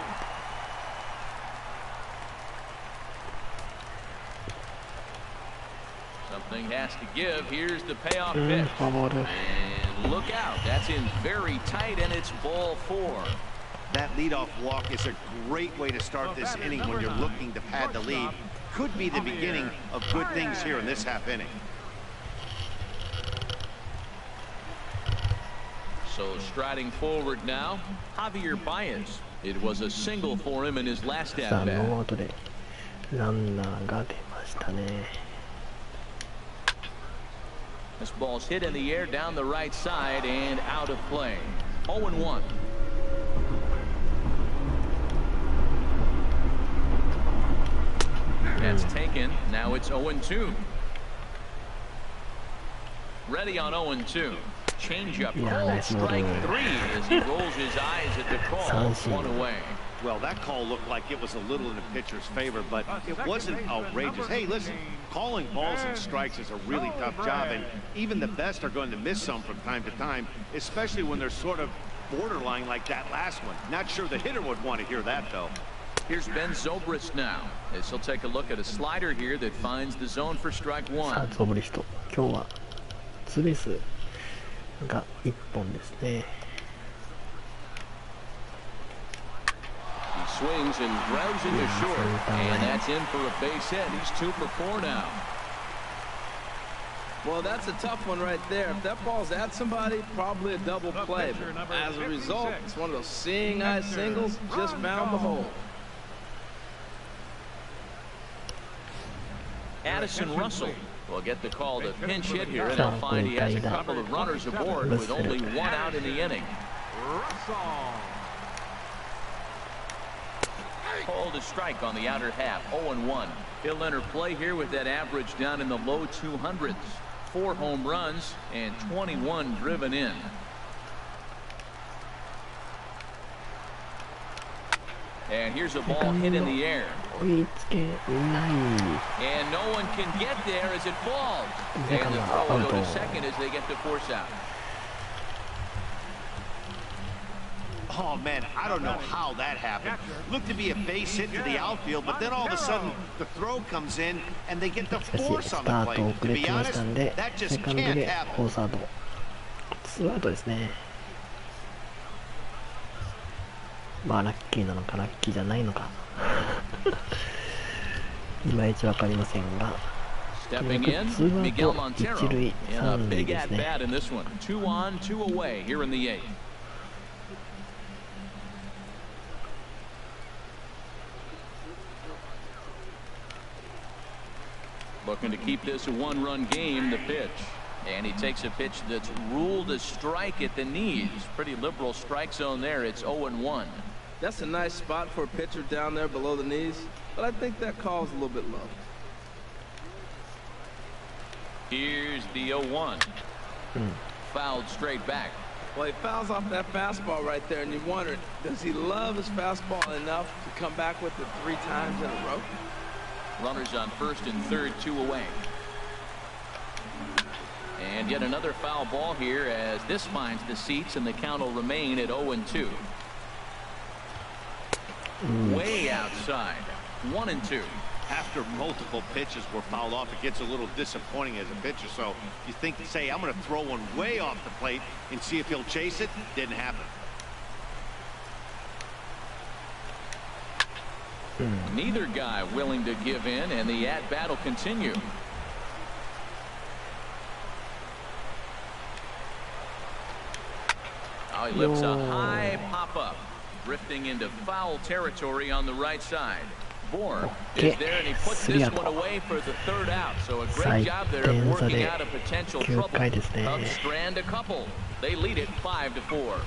Something has to give. Here's the payoff pitch. And look out. That's in very tight, and it's ball 4. That leadoff walk is a great way to start this inning when you're looking to pad the lead. Could be the beginning of good things here in this half inning. So striding forward now, Javier Baez. It was a single for him in his last at bat. ノーアウトでランナーが出ましたね。 This ball's hit in the air down the right side and out of play. 0-1. That's taken. Now it's 0-2. Ready on 0-2. Changeup. Call strike 3 as he rolls his eyes at the call. 1 away. Well, that call looked like it was a little in the pitcher's favor, but it wasn't outrageous. Hey, listen, calling balls and strikes is a really tough job, and even the best are going to miss some from time to time, especially when they're sort of borderline like that last one. Not sure the hitter would want to hear that, though. Here's Ben Zobrist now as he'll take a look at a slider here that finds the zone for strike 1. さあ、ゾブリスト、今日はツーベースが1本ですね。 He swings and grounds into short, and that's in for a base hit. He's 2 for 4 now. Well, that's a tough one right there. If that ball's at somebody, probably a double play. But as a result, it's one of those seeing eye singles. Just found the hole. Addison Russell will get the call to pinch hit here, and he'll find he has a couple of runners aboard with only 1 out in the inning. Called a strike on the outer half. 0-1. He'll enter play here with that average down in the low 200s. 4 home runs and 21 driven in. And here's a ball hit in the air. And no one can get there as it falls. And the throw will go to second as they get the force out. Oh, man, I don't know how that happened. Looked to be a base hit to the outfield, but then all of a sudden the throw comes in and they get the force on the plate. To be honest, that just can't happen. ツーアウトですね。まあラッキーなのかラッキーじゃないのかいまいちわかりませんが、ツーアウト一塁三塁ですね。 2 on, 2 away here in the 8th. Looking to keep this a 1-run game. The pitch, and he takes a pitch that's ruled a strike at the knees. Pretty liberal strike zone there. It's 0-1. That's a nice spot for a pitcher down there below the knees, but I think that call's a little bit low. Here's the 0-1. Fouled straight back. Well, he fouls off that fastball right there, and you wonder, does he love his fastball enough to come back with it 3 times in a row? Runners on first and third, 2 away. And yet another foul ball here as this finds the seats, and the count will remain at 0-2. Way outside. 1-2. After multiple pitches were fouled off, it gets a little disappointing as a pitcher. So you think to say, I'm going to throw one way off the plate and see if he'll chase it. Didn't happen. Neither guy willing to give in, and the at-bat will continue. Oh, he lifts a high pop-up, drifting into foul territory on the right side. Bourne is there, and he puts this one away for the third out. So a great job there of working out a potential trouble. Cubs strand a couple. They lead it 5-4.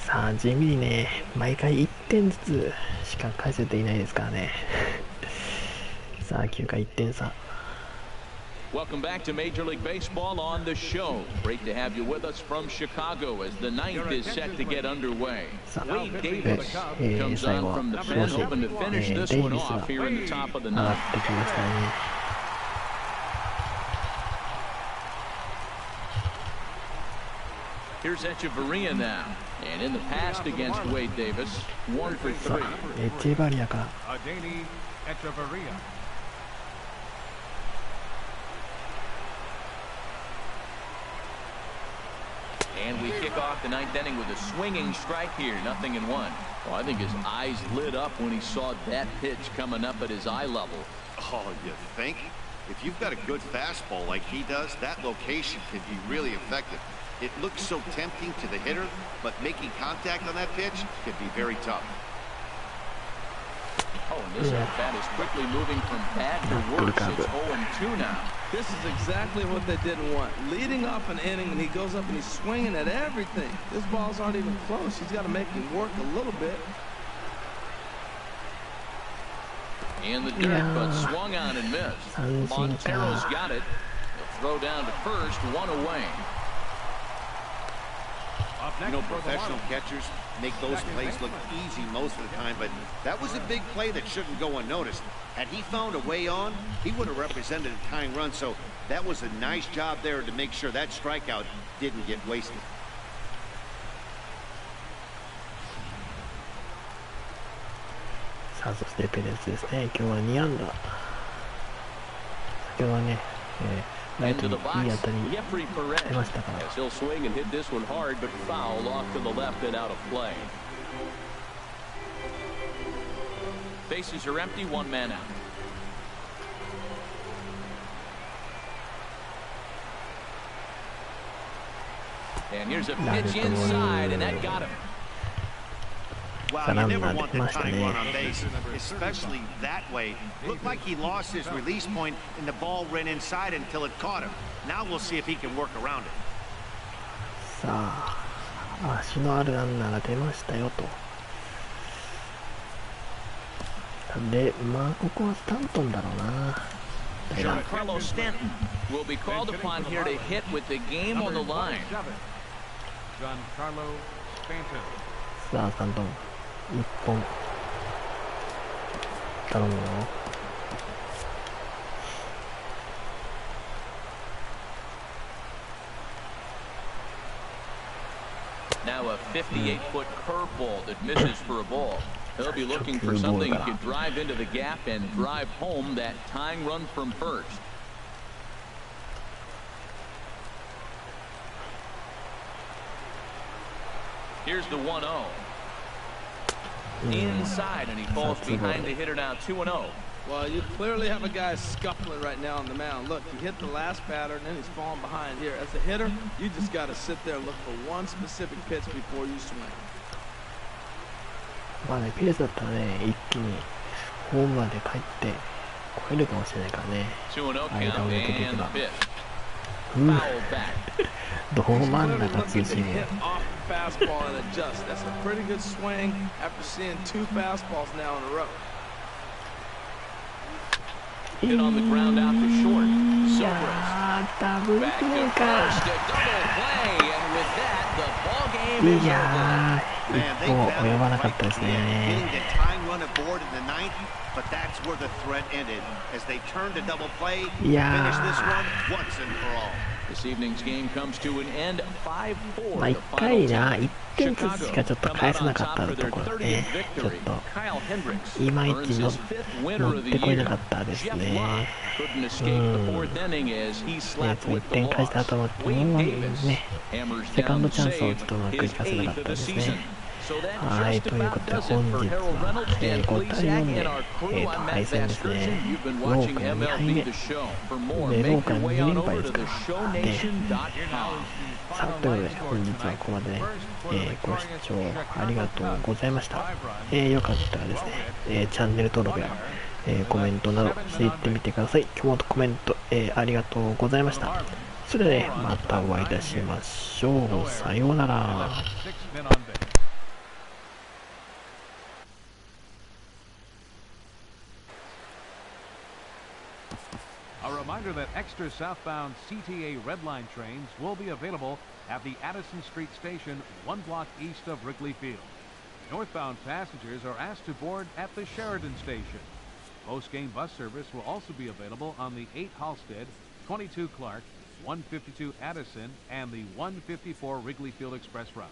さあ地味にね、毎回1点ずつしか返せていないですからね。さあ9回1点差。Welcome back to Major League Baseball on the show. Great to have you with us from Chicago as the ninth is set to get underway. Wade Davis comes on from the pen, hoping to finish this one off here in the top of the ninth. Here's Echeverria now, and in the past against Wade Davis, 1 for 3. エチェバリアか。And we kick off the ninth inning with a swinging strike here, 0-1. Well, I think his eyes lit up when he saw that pitch coming up at his eye level. Oh, you think? If you've got a good fastball like he does, that location can be really effective. It looks so tempting to the hitter, but making contact on that pitch can be very tough. Oh, and this at-bat is quickly moving from bad to worse. It's 0-2 now. This is exactly what they didn't want. Leading off an inning, and he goes up and he's swinging at everything. His balls aren't even close. He's got to make him work a little bit. In the dirt, but swung on and missed. Montero's got it. He'll throw down to first, one away. You know, professional catchers make those plays look easy most of the time, but that was a big play that shouldn't go unnoticed. Had he found a way on, he would have represented a tying run, so that was a nice job there to make sure that strikeout didn't get wasted. さあそしてペレスですね。今日は2安打。先ほどはね、ライトにいい当たり出ましたから。He'll swing and hit this one hard, but foul off to the left and out of play. Bases are empty, one man out. And here's a pitch inside, and that got him. Wow, you never want the tying run on base, especially that way. Looked like he lost his release point, and the ball ran inside until it caught him. Now we'll see if he can work around it. さあ、足のあるランナーが出ましたよと。で、まあここはスタントンだろうな。Giancarlo Stanton will be called upon here to hit with the game on the line. Giancarlo Stanton. さあ、スタントン。1本。頼むよ。Now a 58-foot curveball that misses for a ball. He'll be looking for something that could drive into the gap and drive home that tying run from first. Here's the 1-0. Inside, and he falls behind the hitter now, 2-0. Well, you clearly have a guy scuffling right now on the mound. Look, he hit the last batter, and then he's falling behind here. As a hitter, you just got to sit there and look for one specific pitch before you swing. まあね、ペースだったらね、一気にホームまで帰って超えるかもしれないからね。間を抜けていけば。ど真ん中通信。Fastball and adjust. That's a pretty good swing after seeing 2 fastballs now in a row. Hit on the ground out to short. Double Back to first, a double play, and with that, the ball game is over. いやー、一歩及ばなかったですね。 Run aboard in the ninth, but that's where the threat ended as they turned to double play. Yeah. Finish this one once and for all. This evening's game comes to an end 5-4. まあ1回な1点ずつしかちょっと返せなかったところでね、ちょっといまいちの乗ってこれなかったですね。ね、1点返した後のもうね、セカンドチャンスをちょっとうまくいかせなかったですね。はい、ということで本日は、5対4で、対戦ですね。ローカの2敗目。で、ローカの2連敗ですから。で、さあ、ということで本日はここまでね、ご視聴ありがとうございました。よかったらですね、チャンネル登録や、コメントなどしていってみてください。今日もコメント、ありがとうございました。それではね、またお会いいたしましょう。さようなら。A reminder that extra southbound CTA Red Line trains will be available at the Addison Street station 1 block east of Wrigley Field. Northbound passengers are asked to board at the Sheridan station. Post-game bus service will also be available on the 8 Halstead, 22 Clark, 152 Addison, and the 154 Wrigley Field Express route.